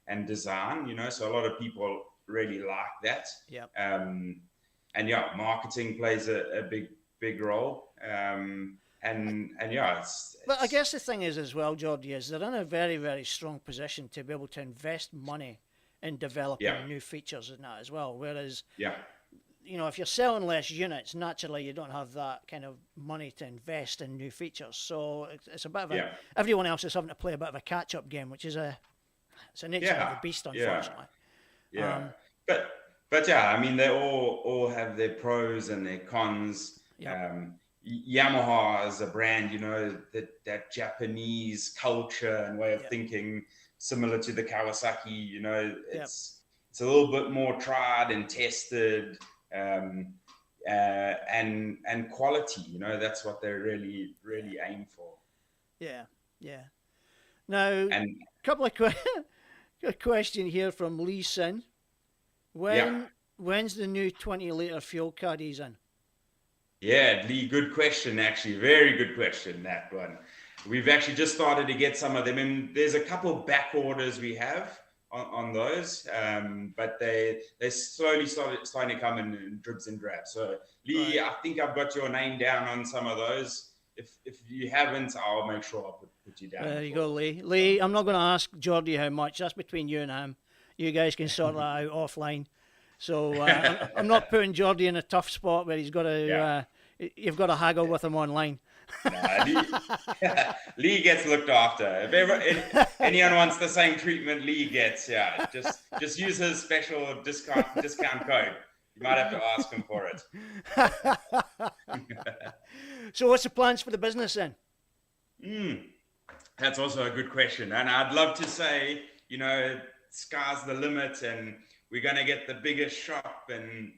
and design. So a lot of people really like that. Marketing plays a big role. But I guess the thing is as well, Jordi, is they're in a very, very strong position to be able to invest money in developing new features and that as well. Whereas, if you're selling less units, naturally you don't have that kind of money to invest in new features. So it's a bit of everyone else is having to play a bit of a catch-up game, which is it's a nature of the beast, unfortunately. But but yeah, I mean, they all have their pros and their cons. Yep. Yamaha as a brand, that Japanese culture and way of Yep. thinking, similar to the Kawasaki. Yep. It's a little bit more tried and tested, and quality. That's what they really aim for. Yeah. Yeah. Now, And couple of a question here from Lee Sin. When's the new 20-litre fuel caddies in? Yeah, Lee, good question, actually. Very good question, that one. We've actually just started to get some of them, and there's a couple back orders we have on those, but they slowly starting to come in dribs and drabs. So, Lee, right. I think I've got your name down on some of those. If you haven't, I'll make sure I'll put you down. There you go, Lee. Lee, I'm not going to ask Jordi how much. That's between you and him. You guys can sort that out offline. So I'm not putting Jordi in a tough spot where he's got to. You've got to haggle with him online. Lee gets looked after. If anyone wants the same treatment Lee gets, just use his special discount code. You might have to ask him for it. So what's the plans for the business then? That's also a good question. And I'd love to say, sky's the limit and we're going to get the biggest shop and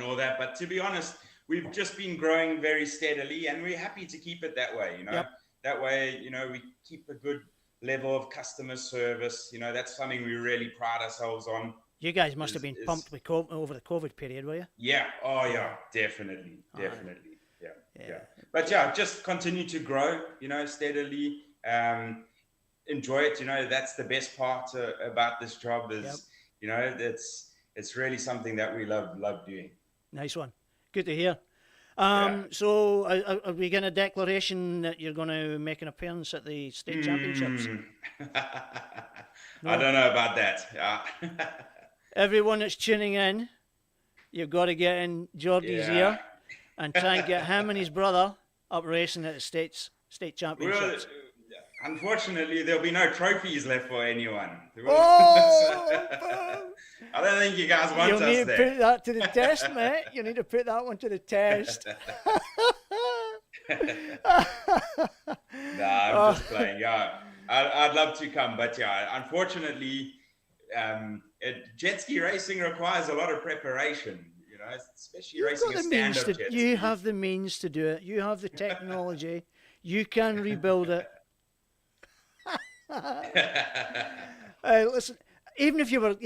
all that. But to be honest, we've just been growing very steadily and we're happy to keep it that way, Yep. That way, we keep a good level of customer service. That's something we really pride ourselves on. You guys must have been pumped with over the COVID period, were you? Yeah. Oh, yeah. Definitely. Yeah. But just continue to grow, steadily. Enjoy it. That's the best part about this job is, it's really something that we love doing. Nice one. Good to hear. So are we getting a declaration that you're going to make an appearance at the state championships? No? I don't know about that. Everyone that's tuning in, you've got to get in Jordi's ear and try and get him and his brother up racing at the state championships. Well, unfortunately, there'll be no trophies left for anyone. Oh! I don't think you guys want us there. You'll need to put that to the test, mate. You need to put that one to the test. I'm just playing. Yeah, I'd love to come, but unfortunately, jet ski racing requires a lot of preparation. Especially racing a stand-up jet ski. You have the means to do it. You have the technology. You can rebuild it. Listen, even if you were,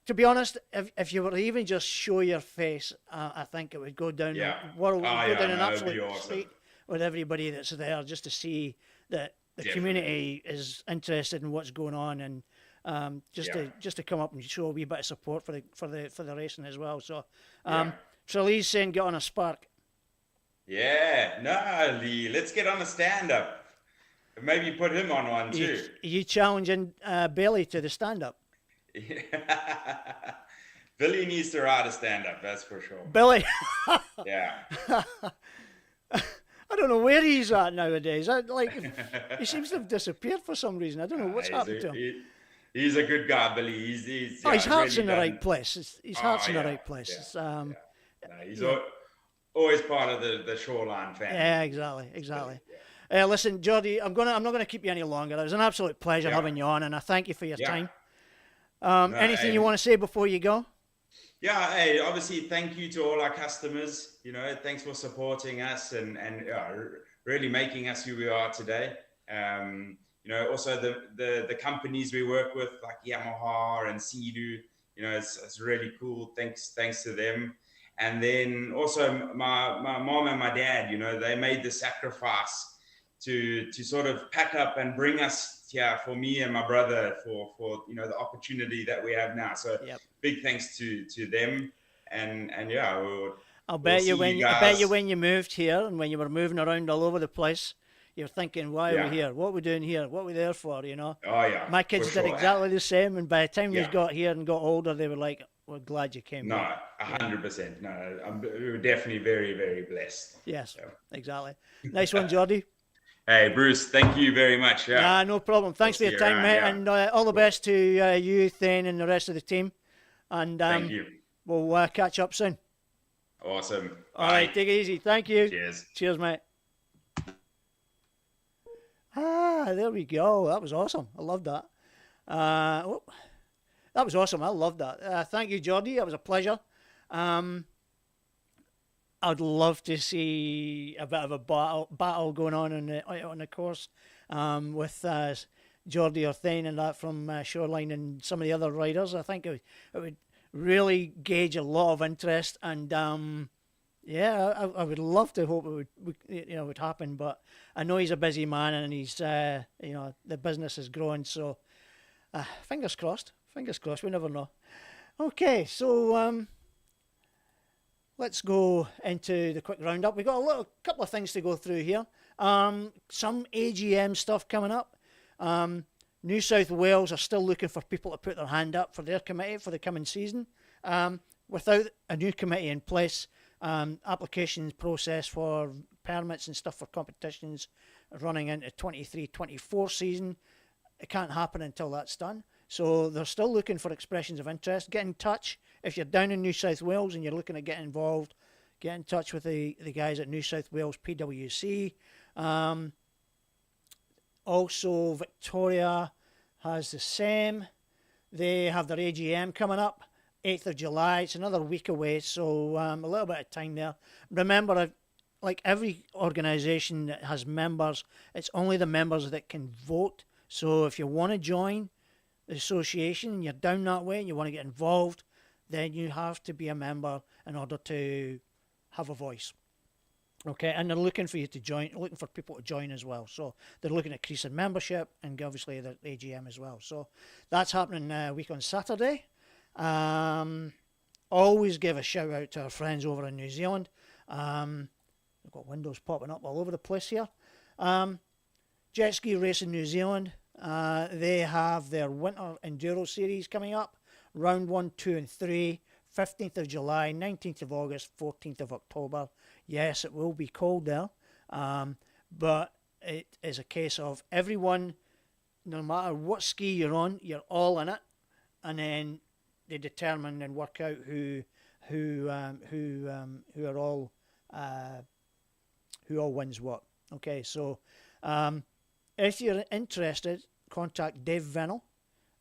to be honest, if you were to even just show your face, I think it would go down an absolute state with everybody that's there, just to see that the community is interested in what's going on, and just to come up and show a wee bit of support for the racing as well. So, so Lee's saying get on a Spark. Yeah, no, Lee, let's get on a stand-up. Maybe put him on one too. Are you challenging Billy to the stand-up? Billy needs to ride a stand-up, that's for sure. Billy? Yeah. I don't know where he's at nowadays. He seems to have disappeared for some reason. I don't know what's happened to him. He's a good guy, Billy. His heart's really in the right place. His heart's in the right place. He's always part of the Shoreline family. Yeah, exactly. Listen, Jordi, I'm not going to keep you any longer. It was an absolute pleasure having you on, and I thank you for your time. Anything you want to say before you go? Yeah, hey, obviously, thank you to all our customers. Thanks for supporting us and really making us who we are today. Also the companies we work with, like Yamaha and Sea-Doo, it's really cool. Thanks to them. And then also my mom and my dad, they made the sacrifice to sort of pack up and bring us here for me and my brother for the opportunity that we have now. So big thanks to them. And I bet you when you moved here and when you were moving around all over the place, you're thinking, why are we here? What are we doing here? What are we there for? Oh yeah. My kids did exactly the same, and by the time they got here and got older, they were like, we're glad you came. No, 100%. No, we were definitely very, very blessed. Yes, exactly. Nice one, Jordi. Hey, Bruce, thank you very much. Yeah. No problem. Thanks for your time, mate, and all the best to you, Thane, and the rest of the team. And thank you. We'll catch up soon. Awesome. All right, take it easy. Thank you. Cheers. Cheers, mate. There we go. That was awesome. I loved that. That was awesome. I loved that. Thank you, Jordi. That was a pleasure. I'd love to see a bit of a battle going on the course with Jordi O'Keeffe and that from Shoreline and some of the other riders. I think it would really gauge a lot of interest, and yeah, I would love to hope it would happen. But I know he's a busy man, and he's the business is growing. So fingers crossed. Fingers crossed. We never know. Okay, so let's go into the quick roundup. We've got a couple of things to go through here. Some AGM stuff coming up. New South Wales are still looking for people to put their hand up for their committee for the coming season. Without a new committee in place, applications process for permits and stuff for competitions running into 23-24 season, it can't happen until that's done. So they're still looking for expressions of interest. Get in touch. If you're down in New South Wales and you're looking to get involved, get in touch with the guys at New South Wales PWC. Also, Victoria has the same. They have their AGM coming up, 8th of July. It's another week away, so a little bit of time there. Remember, like every organisation that has members, it's only the members that can vote. So if you want to join the association and you're down that way and you want to get involved, then you have to be a member in order to have a voice. Okay, and they're looking for you to join, looking for people to join as well. So they're looking at increasing membership and obviously the AGM as well. So that's happening a week on Saturday. Always give a shout out to our friends over in New Zealand. We've got windows popping up all over the place here. Jet Ski Racing New Zealand. They have their Winter Enduro Series coming up. Round 1, 2 and 3. 15th of July, 19th of August, 14th of October. Yes, it will be cold there. But it is a case of everyone, no matter what ski you're on, you're all in it. And then they determine and work out who all wins what. Okay, so if you're interested, contact Dave Vennell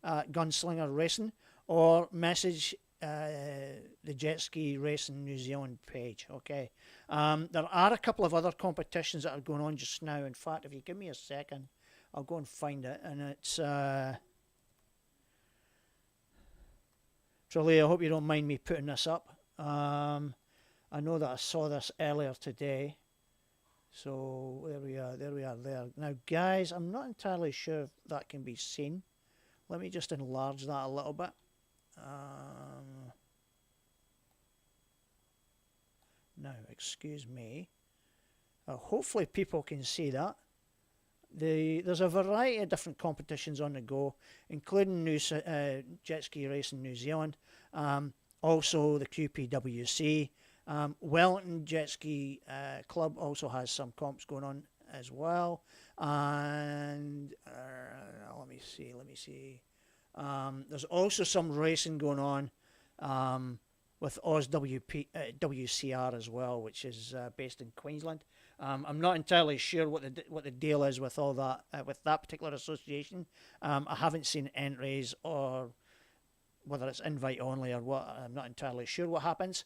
at Gunslinger Racing or message the Jet Ski Racing New Zealand page. Okay, there are a couple of other competitions that are going on just now. In fact, if you give me a second, I'll go and find it. And it's Trolley, I hope you don't mind me putting this up. I know that I saw this earlier today. So there we are there. Now guys, I'm not entirely sure if that can be seen. Let me just enlarge that a little bit. Now, excuse me. Hopefully people can see that. There's a variety of different competitions on the go, including Jet Ski Racing New Zealand, also the QPWC. Wellington Jet Ski Club also has some comps going on as well. And let me see. There's also some racing going on with WCR as well, which is based in Queensland. I'm not entirely sure what the deal is with all that with that particular association. I haven't seen entries or whether it's invite only or what. I'm not entirely sure what happens.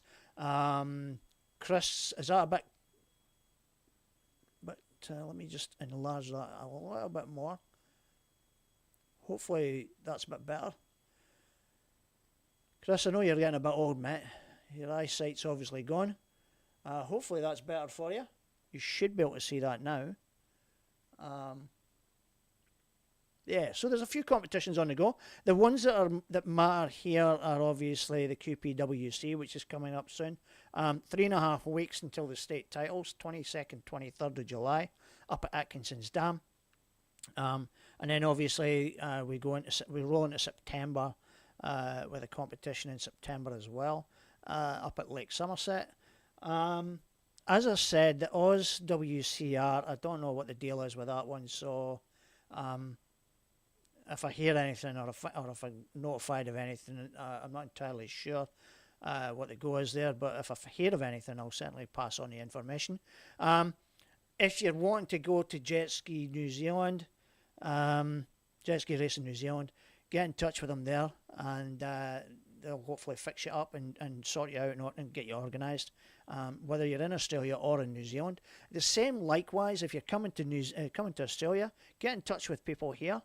Chris, is that a bit? But let me just enlarge that a little bit more. Hopefully that's a bit better. Chris, I know you're getting a bit old, mate. Your eyesight's obviously gone. Hopefully that's better for you. You should be able to see that now. Yeah, so there's a few competitions on the go. The ones that matter here are obviously the QPWC, which is coming up soon. 3.5 weeks until the state titles, 22nd, 23rd of July, up at Atkinson's Dam. And then obviously we roll into September with a competition in September as well, up at Lake Somerset. As I said, the Oz WCR, I don't know what the deal is with that one, so if I hear anything or if I'm notified of anything, I'm not entirely sure. what the go is there, but if I hear of anything, I'll certainly pass on the information. If you're wanting to go to Jet Ski New Zealand, Jet Ski Racing New Zealand, get in touch with them there, and they'll hopefully fix you up and sort you out and get you organised, whether you're in Australia or in New Zealand. The same likewise, if you're coming to Australia, get in touch with people here.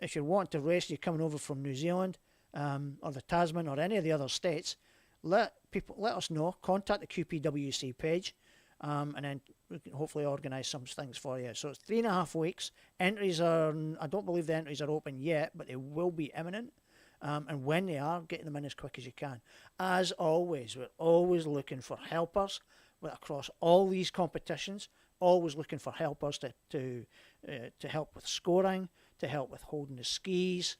If you want to race, you're coming over from New Zealand or the Tasman or any of the other states, let us know. Contact the QPWC page, and then we can hopefully organise some things for you. So it's 3.5 weeks. Entries are, I don't believe the entries are open yet, but they will be imminent. And when they are, get them in as quick as you can. As always, we're always looking for helpers across all these competitions. Always looking for helpers to help with scoring, to help with holding the skis,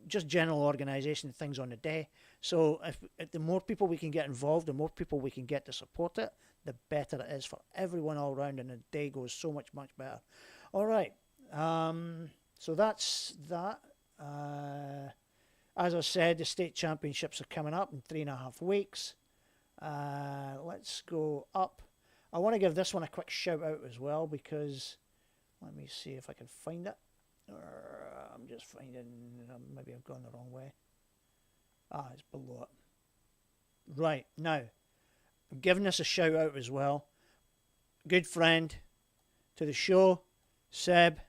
just general organisation things on the day. So if the more people we can get involved, the more people we can get to support it, the better it is for everyone all round, and the day goes so much better. All right, so that's that. As I said, the state championships are coming up in 3.5 weeks. Let's go up. I want to give this one a quick shout out as well, because let me see if I can find it. I'm just finding, maybe I've gone the wrong way. It's below it. Right, now, I'm giving this a shout out as well. Good friend to the show, Seb.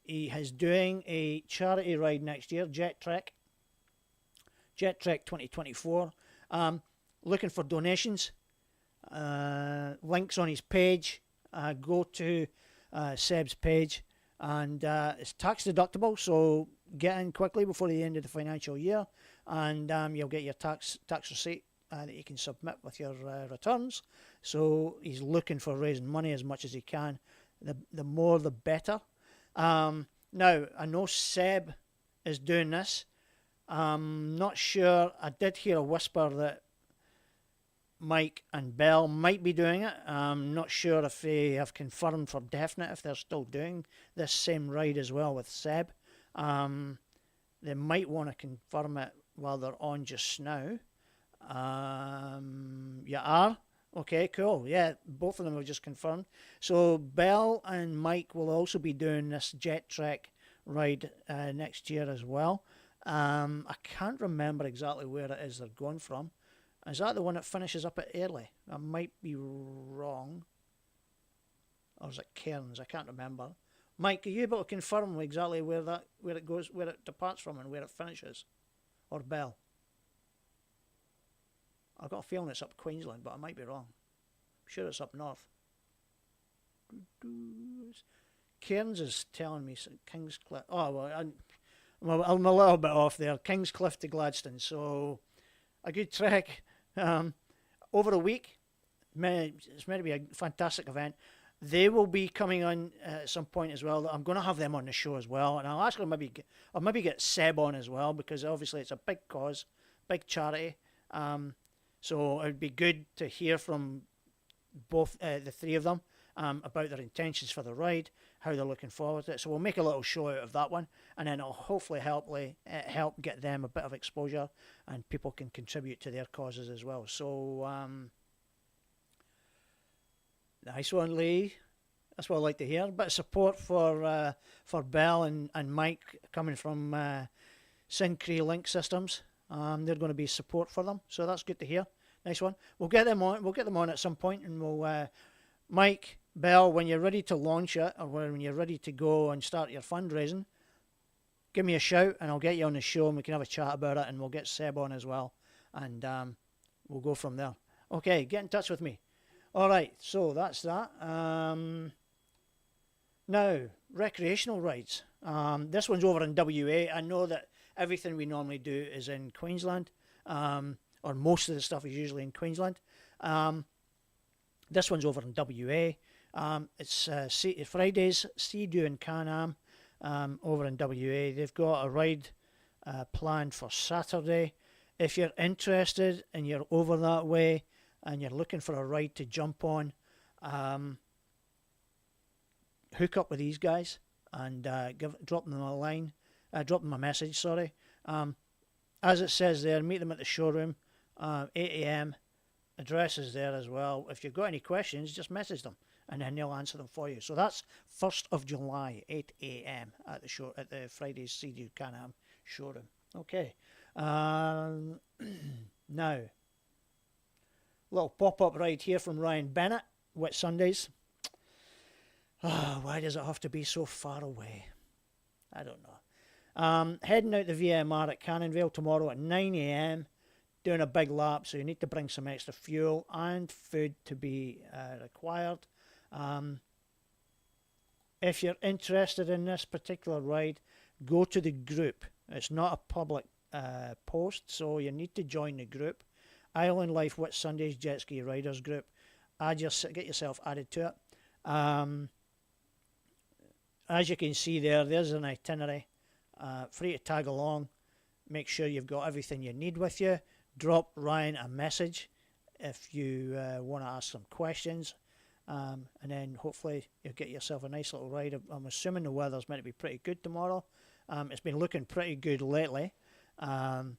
He is doing a charity ride next year, Jet Trek 2024. Looking for donations. Links on his page. Go to Seb's page, and it's tax deductible, so get in quickly before the end of the financial year, and you'll get your tax receipt that you can submit with your returns. So he's looking for raising money as much as he can. The more the better. Now, I know Seb is doing this. Not sure. I did hear a whisper that Mike and Bell might be doing it. I'm not sure if they have confirmed for definite if they're still doing this same ride as well with Seb. They might want to confirm it while they're on just now. You are? Okay, cool. Yeah, both of them have just confirmed. So Bell and Mike will also be doing this Jet Trek ride next year as well. I can't remember exactly where it is they're going from. Is that the one that finishes up at Airlie? I might be wrong. Or is it Cairns? I can't remember. Mike, are you able to confirm exactly where it goes, where it departs from and where it finishes? Or Bell? I've got a feeling it's up Queensland, but I might be wrong. I'm sure it's up north. Cairns is telling me Kingscliff. Oh, well, I'm a little bit off there. Kingscliff to Gladstone. So a good trek. Over a week. It's meant to be a fantastic event. They will be coming on at some point as well. I'm going to have them on the show as well, and I'll actually maybe get Seb on as well, because obviously it's a big cause, big charity. So it would be good to hear from both the three of them about their intentions for the ride, how they're looking forward to it. So we'll make a little show out of that one, and then it'll hopefully help get them a bit of exposure, and people can contribute to their causes as well. So nice one, Lee. That's what I like to hear. A bit of support for Bell and Mike coming from Syncree Link Systems. They're going to be support for them, so that's good to hear. Nice one. We'll get them on. We'll get them on at some point, and we'll Mike, Bell, when you're ready to launch it, or when you're ready to go and start your fundraising, give me a shout, and I'll get you on the show, and we can have a chat about it, and we'll get Seb on as well, and we'll go from there. Okay, get in touch with me. All right, so that's that. Now, recreational rides. This one's over in WA. I know that everything we normally do is in Queensland, or most of the stuff is usually in Queensland. This one's over in WA. It's Fridays, Sea-Doo and Can-Am over in WA. They've got a ride planned for Saturday. If you're interested and you're over that way and you're looking for a ride to jump on, hook up with these guys and drop them a message. Sorry. as it says there, meet them at the showroom, 8 a.m. Address is there as well. If you've got any questions, just message them, and then they'll answer them for you. So that's 1st of July, 8 a.m. at the Friday's Sea-Doo Can-Am showroom. Okay. Now, little pop-up ride here from Ryan Bennett, Whitsundays. Why does it have to be so far away? I don't know. Heading out the VMR at Cannonvale tomorrow at 9 a.m. Doing a big lap, so you need to bring some extra fuel and food to be required. If you're interested in this particular ride, go to the group. It's not a public post, so you need to join the group. Island Life Whitsundays Jet Ski Riders group. Get yourself added to it. As you can see there's an itinerary. Free to tag along. Make sure you've got everything you need with you. Drop Ryan a message if you want to ask some questions. And then hopefully you'll get yourself a nice little ride. I'm assuming the weather's meant to be pretty good tomorrow. It's been looking pretty good lately. And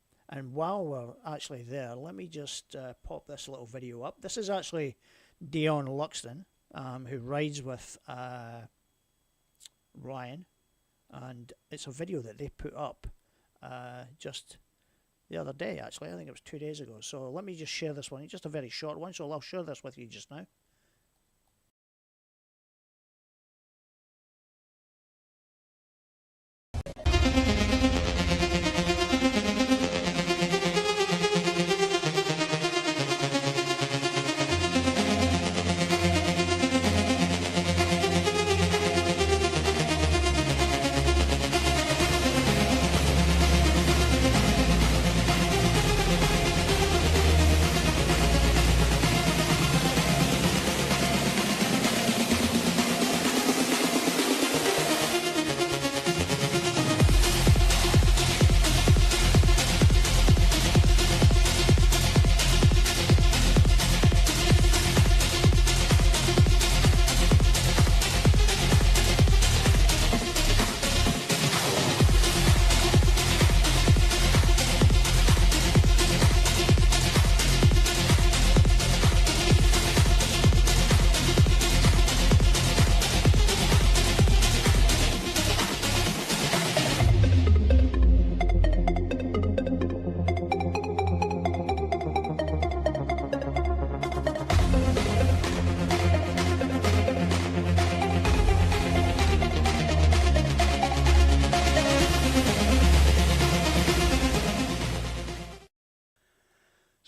while we're actually there, let me just pop this little video up. This is actually Dion Luxton, who rides with Ryan. And it's a video that they put up just the other day, actually. I think it was 2 days ago. So let me just share this one. It's just a very short one, so I'll share this with you just now.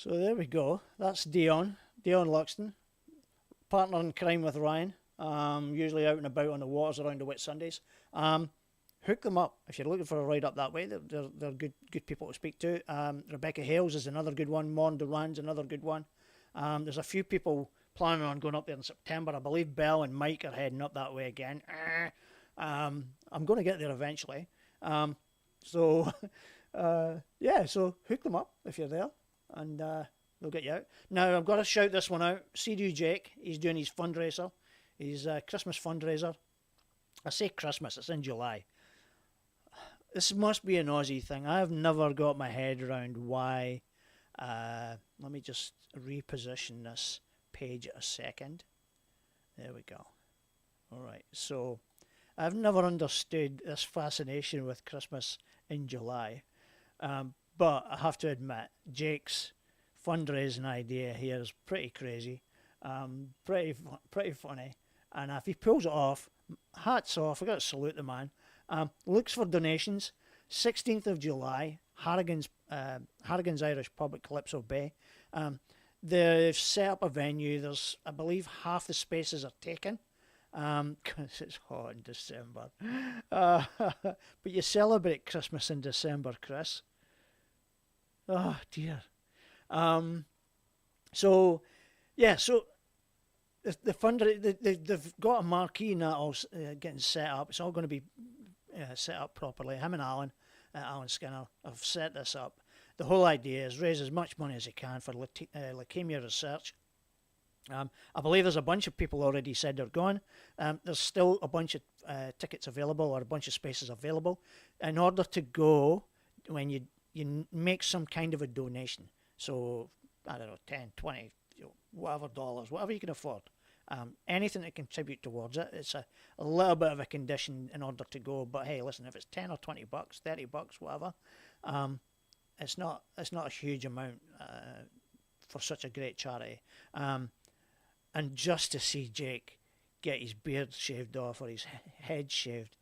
So there we go. That's Dion Luxton, partner in crime with Ryan. Usually out and about on the waters around the Whitsundays. Hook them up if you're looking for a ride up that way. They're good people to speak to. Rebecca Hales is another good one. Mon Duran's another good one. There's a few people planning on going up there in September. I believe Belle and Mike are heading up that way again. I'm going to get there eventually. So hook them up if you're there, and they'll get you out. Now, I've got to shout this one out. Sea-Doo Jake, he's doing his fundraiser. His Christmas fundraiser. I say Christmas, it's in July. This must be an Aussie thing. I've never got my head around why. Let me just reposition this page a second. There we go. Alright, so I've never understood this fascination with Christmas in July. But I have to admit, Jake's fundraising idea here is pretty crazy. Pretty funny. And if he pulls it off, hats off. I've got to salute the man. Looks for donations. 16th of July, Harrigan's Irish Pub at Calypso Bay. They've set up a venue. There's, I believe, half the spaces are taken. Because it's hot in December. But you celebrate Christmas in December, Chris. Oh, dear. So the funder, they've got a marquee and that all getting set up. It's all going to be set up properly. Him and Alan Skinner have set this up. The whole idea is raise as much money as they can for leukemia research. I believe there's a bunch of people already said they're going. There's still a bunch of tickets available, or a bunch of spaces available. In order to go, when you make some kind of a donation. So, I don't know, 10, 20, whatever dollars, whatever you can afford. Anything to contribute towards it. It's a little bit of a condition in order to go, but hey, listen, if it's 10 or 20 bucks, 30 bucks, whatever, it's not a huge amount for such a great charity. And just to see Jake get his beard shaved off or his head shaved,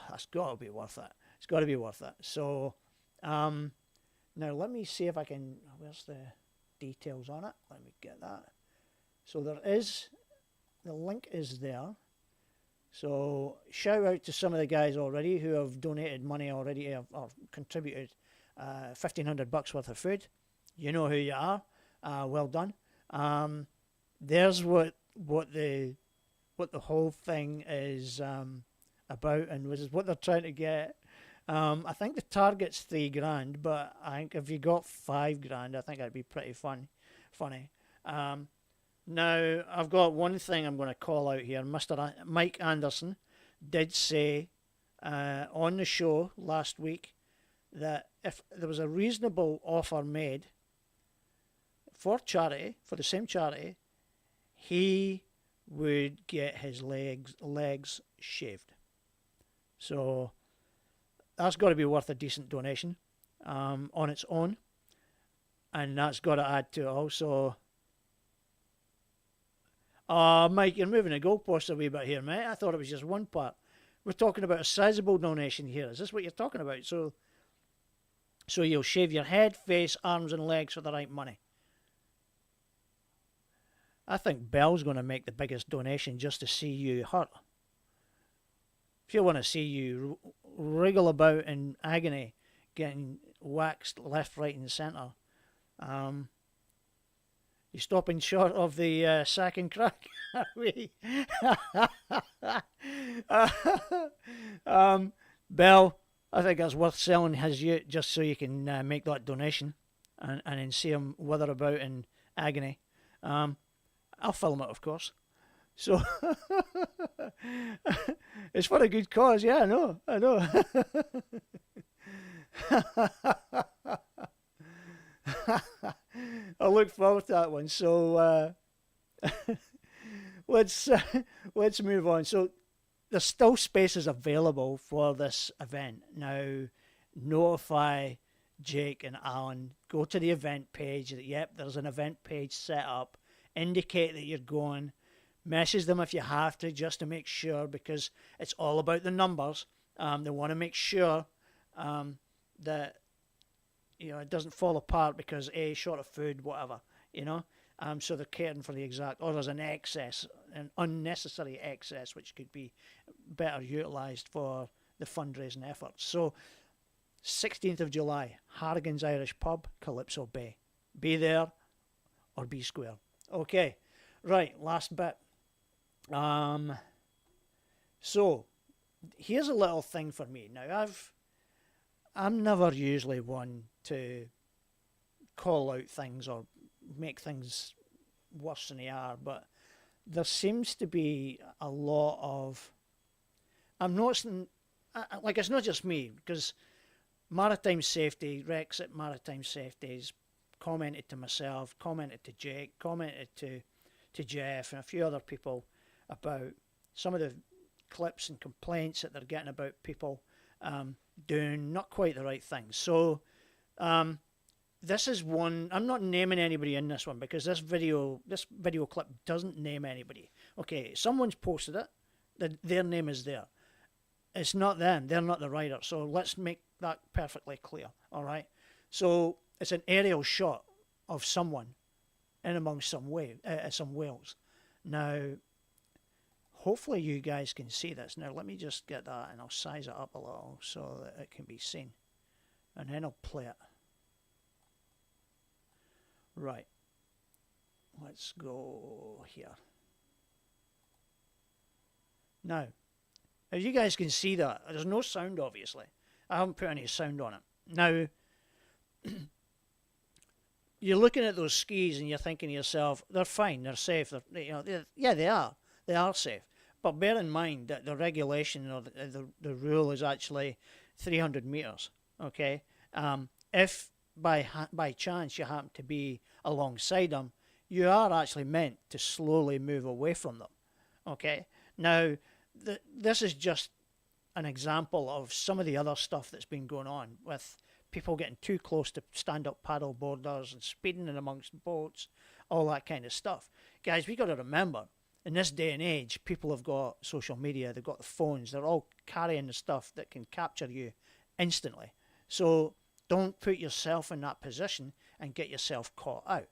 that's got to be worth it. It's got to be worth it. So, now let me see if I can, where's the details on it? Let me get that. So the link is there. So shout out to some of the guys already who have donated money already or contributed $1,500 worth of food. You know who you are. Well done. There's what the whole thing is about, and which is what they're trying to get. I think the target's $3,000, but I think if you got $5,000, I think that'd be pretty funny. Now, I've got one thing I'm going to call out here. Mr. Mike Anderson did say on the show last week that if there was a reasonable offer made for charity, for the same charity, he would get his legs shaved. So that's got to be worth a decent donation on its own. And that's got to add to it also. Mike, you're moving the goalpost a wee bit here, mate. I thought it was just one part. We're talking about a sizable donation here. Is this what you're talking about? So you'll shave your head, face, arms and legs for the right money. I think Bell's going to make the biggest donation just to see you hurt. If you want to see you wriggle about in agony, getting waxed left, right and centre, you're stopping short of the sack and crack, are we? Bell, I think that's worth selling his ute just so you can make that donation and then see him wither about in agony. I'll film it, of course. So it's for a good cause. Yeah, I know. I look forward to that one. So let's move on. So there's still spaces available for this event. Now, notify Jake and Alan. Go to the event page. Yep, there's an event page set up. Indicate that you're going. Message them if you have to, just to make sure, because it's all about the numbers. They want to make sure that it doesn't fall apart because short of food, whatever, so they're caring for the exact, or there's an unnecessary excess, which could be better utilised for the fundraising efforts. So 16th of July, Harrigan's Irish Pub, Calypso Bay. Be there or be square. Okay, right, last bit. So here's a little thing for me. Now, I'm never usually one to call out things or make things worse than they are, but there seems to be a lot of, I'm noticing, like, it's not just me, because Maritime Safety, Rex at Maritime Safety's commented to myself, commented to Jake, commented to Jeff and a few other people about some of the clips and complaints that they're getting about people doing not quite the right thing. So this is one, I'm not naming anybody in this one because this video clip doesn't name anybody. Okay, someone's posted it, their name is there. It's not them, they're not the writer, so let's make that perfectly clear, all right? So it's an aerial shot of someone in amongst some whales. Now, hopefully you guys can see this. Now, let me just get that and I'll size it up a little so that it can be seen. And then I'll play it. Right. Let's go here. Now, as you guys can see that, there's no sound, obviously. I haven't put any sound on it. Now, you're looking at those skis and you're thinking to yourself, they're fine, they're safe. They are. They are safe. But bear in mind that the regulation or the rule is actually 300 meters. Okay, if by chance you happen to be alongside them, you are actually meant to slowly move away from them. Okay? Now, this is just an example of some of the other stuff that's been going on with people getting too close to stand-up paddle boarders and speeding in amongst boats, all that kind of stuff. Guys, we got to remember, in this day and age, people have got social media, they've got the phones, they're all carrying the stuff that can capture you instantly. So don't put yourself in that position and get yourself caught out.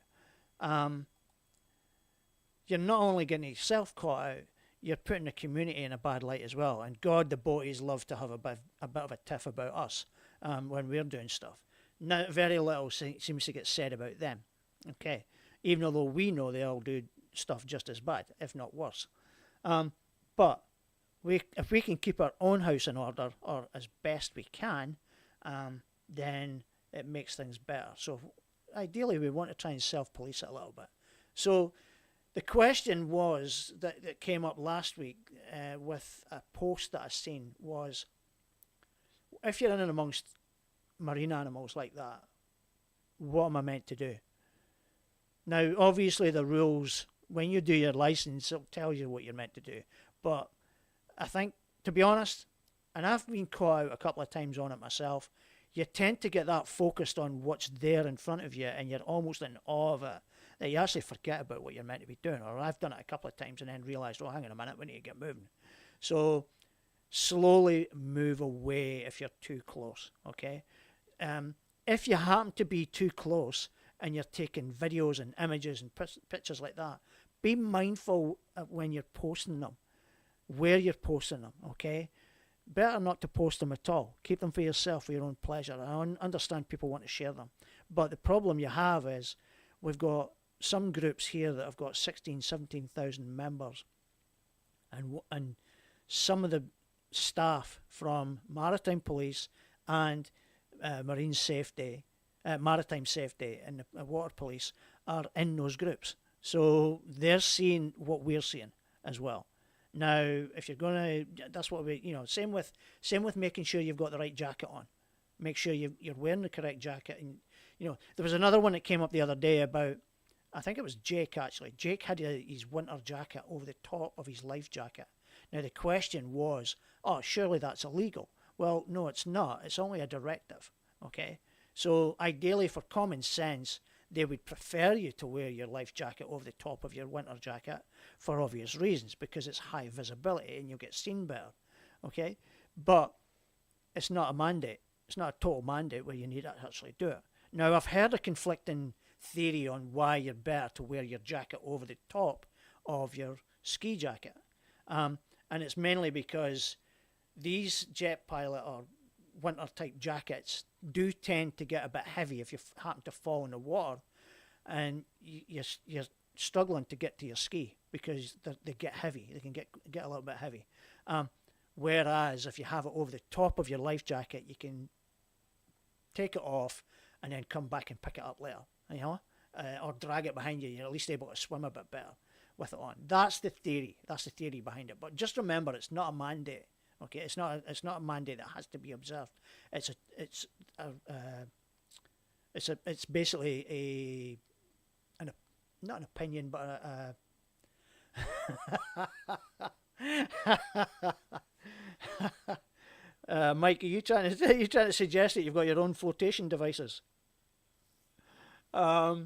You're not only getting yourself caught out, you're putting the community in a bad light as well. And God, the boaties love to have a bit of a tiff about us when we're doing stuff. Now, very little seems to get said about them. Okay, even although we know they all do stuff just as bad, if not worse. But if we can keep our own house in order, or as best we can, then it makes things better. So ideally, we want to try and self-police it a little bit. So the question was that came up last week with a post that I seen was, if you're in and amongst marine animals like that, what am I meant to do? Now, obviously, the rules, when you do your license, it'll tell you what you're meant to do. But I think, to be honest, and I've been caught out a couple of times on it myself, you tend to get that focused on what's there in front of you, and you're almost in awe of it, that you actually forget about what you're meant to be doing. Or I've done it a couple of times and then realised, oh, hang on a minute, we need to get moving. So slowly move away if you're too close, okay? If you happen to be too close and you're taking videos and images and pictures like that, be mindful when you're posting them, where you're posting them, okay? Better not to post them at all. Keep them for yourself, for your own pleasure. I understand people want to share them. But the problem you have is we've got some groups here that have got 16,000, 17,000 members. And some of the staff from Maritime Police and Maritime Safety and the Water Police are in those groups. So they're seeing what we're seeing as well. Now, if you're going to, that's what same with making sure you've got the right jacket on. Make sure you're wearing the correct jacket. And, there was another one that came up the other day about, I think it was Jake actually. Jake had his winter jacket over the top of his life jacket. Now, the question was, oh, surely that's illegal. Well, no, it's not. It's only a directive, okay? So ideally, for common sense, they would prefer you to wear your life jacket over the top of your winter jacket for obvious reasons, because it's high visibility and you'll get seen better, okay? But it's not a mandate. It's not a total mandate where you need to actually do it. Now, I've heard a conflicting theory on why you're better to wear your jacket over the top of your ski jacket. And it's mainly because these jet pilot or winter type jackets do tend to get a bit heavy if you happen to fall in the water and you're struggling to get to your ski because they get heavy. They can get a little bit heavy. Whereas if you have it over the top of your life jacket, you can take it off and then come back and pick it up later, or drag it behind you. You're at least able to swim a bit better with it on. That's the theory. That's the theory behind it. But just remember, it's not a mandate. Okay, it's not a mandate that has to be observed. It's basically not an opinion, but Mike, are you trying to suggest that you've got your own flotation devices? Yeah,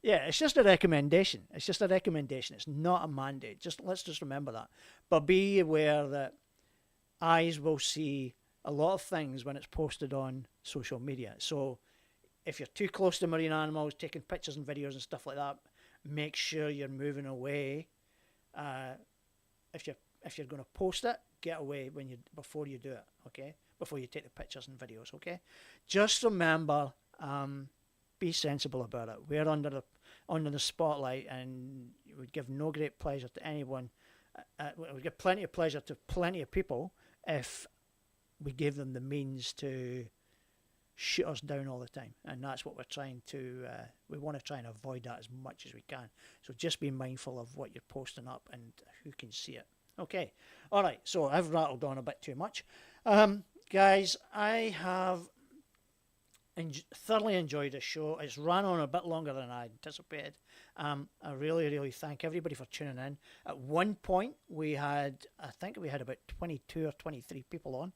it's just a recommendation. It's not a mandate. Let's just remember that. But be aware that eyes will see a lot of things when it's posted on social media. So if you're too close to marine animals, taking pictures and videos and stuff like that, make sure you're moving away. If you're going to post it, get away before you do it, okay? Before you take the pictures and videos, okay? Just remember, be sensible about it. We're under the spotlight, and it would give no great pleasure to anyone. It would give plenty of pleasure to plenty of people if we gave them the means to shoot us down all the time. And that's what we're trying to, we want to try and avoid that as much as we can. So just be mindful of what you're posting up and who can see it. Okay, all right, so I've rattled on a bit too much. Guys, I have thoroughly enjoyed the show. It's ran on a bit longer than I anticipated. I really, really thank everybody for tuning in. At one point, I think we had about 22 or 23 people on,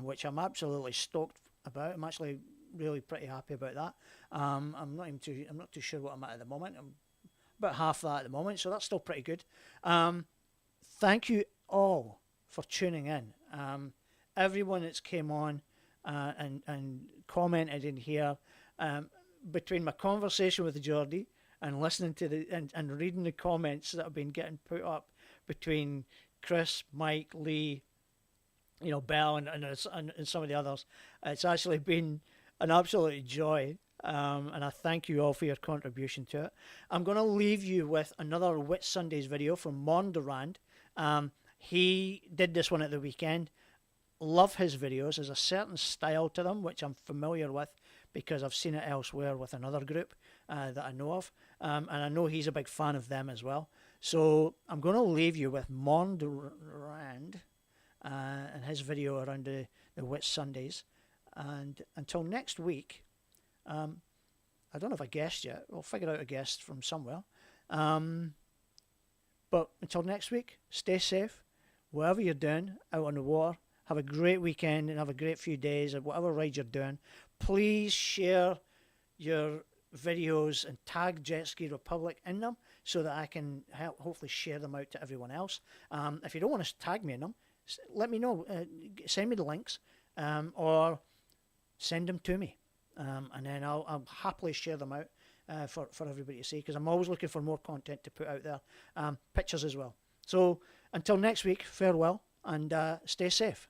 which I'm absolutely stoked about. I'm actually really pretty happy about that. I'm not too sure what I'm at the moment. I'm about half that at the moment, so that's still pretty good. Thank you all for tuning in. Everyone that's came on and commented in here, between my conversation with Jordi and listening to and reading the comments that have been getting put up between Chris, Mike, Lee, Bell, and some of the others, it's actually been an absolute joy. And I thank you all for your contribution to it. I'm going to leave you with another Whit Sundays video from Mon Durand. He did this one at the weekend. Love his videos. There's a certain style to them which I'm familiar with because I've seen it elsewhere with another group that I know of, and I know he's a big fan of them as well. So I'm going to leave you with Mon Durand and his video around the Whit Sundays, and until next week, I don't have a guest yet. We'll figure out a guest from somewhere, but until next week, stay safe whatever you're doing out on the water. Have a great weekend and have a great few days at whatever ride you're doing. Please share your videos and tag Jet Ski Republic in them so that I can hopefully share them out to everyone else. If you don't want to tag me in them, let me know. Send me the links, or send them to me, and then I'll happily share them out for everybody to see, because I'm always looking for more content to put out there, pictures as well. So until next week, farewell and stay safe.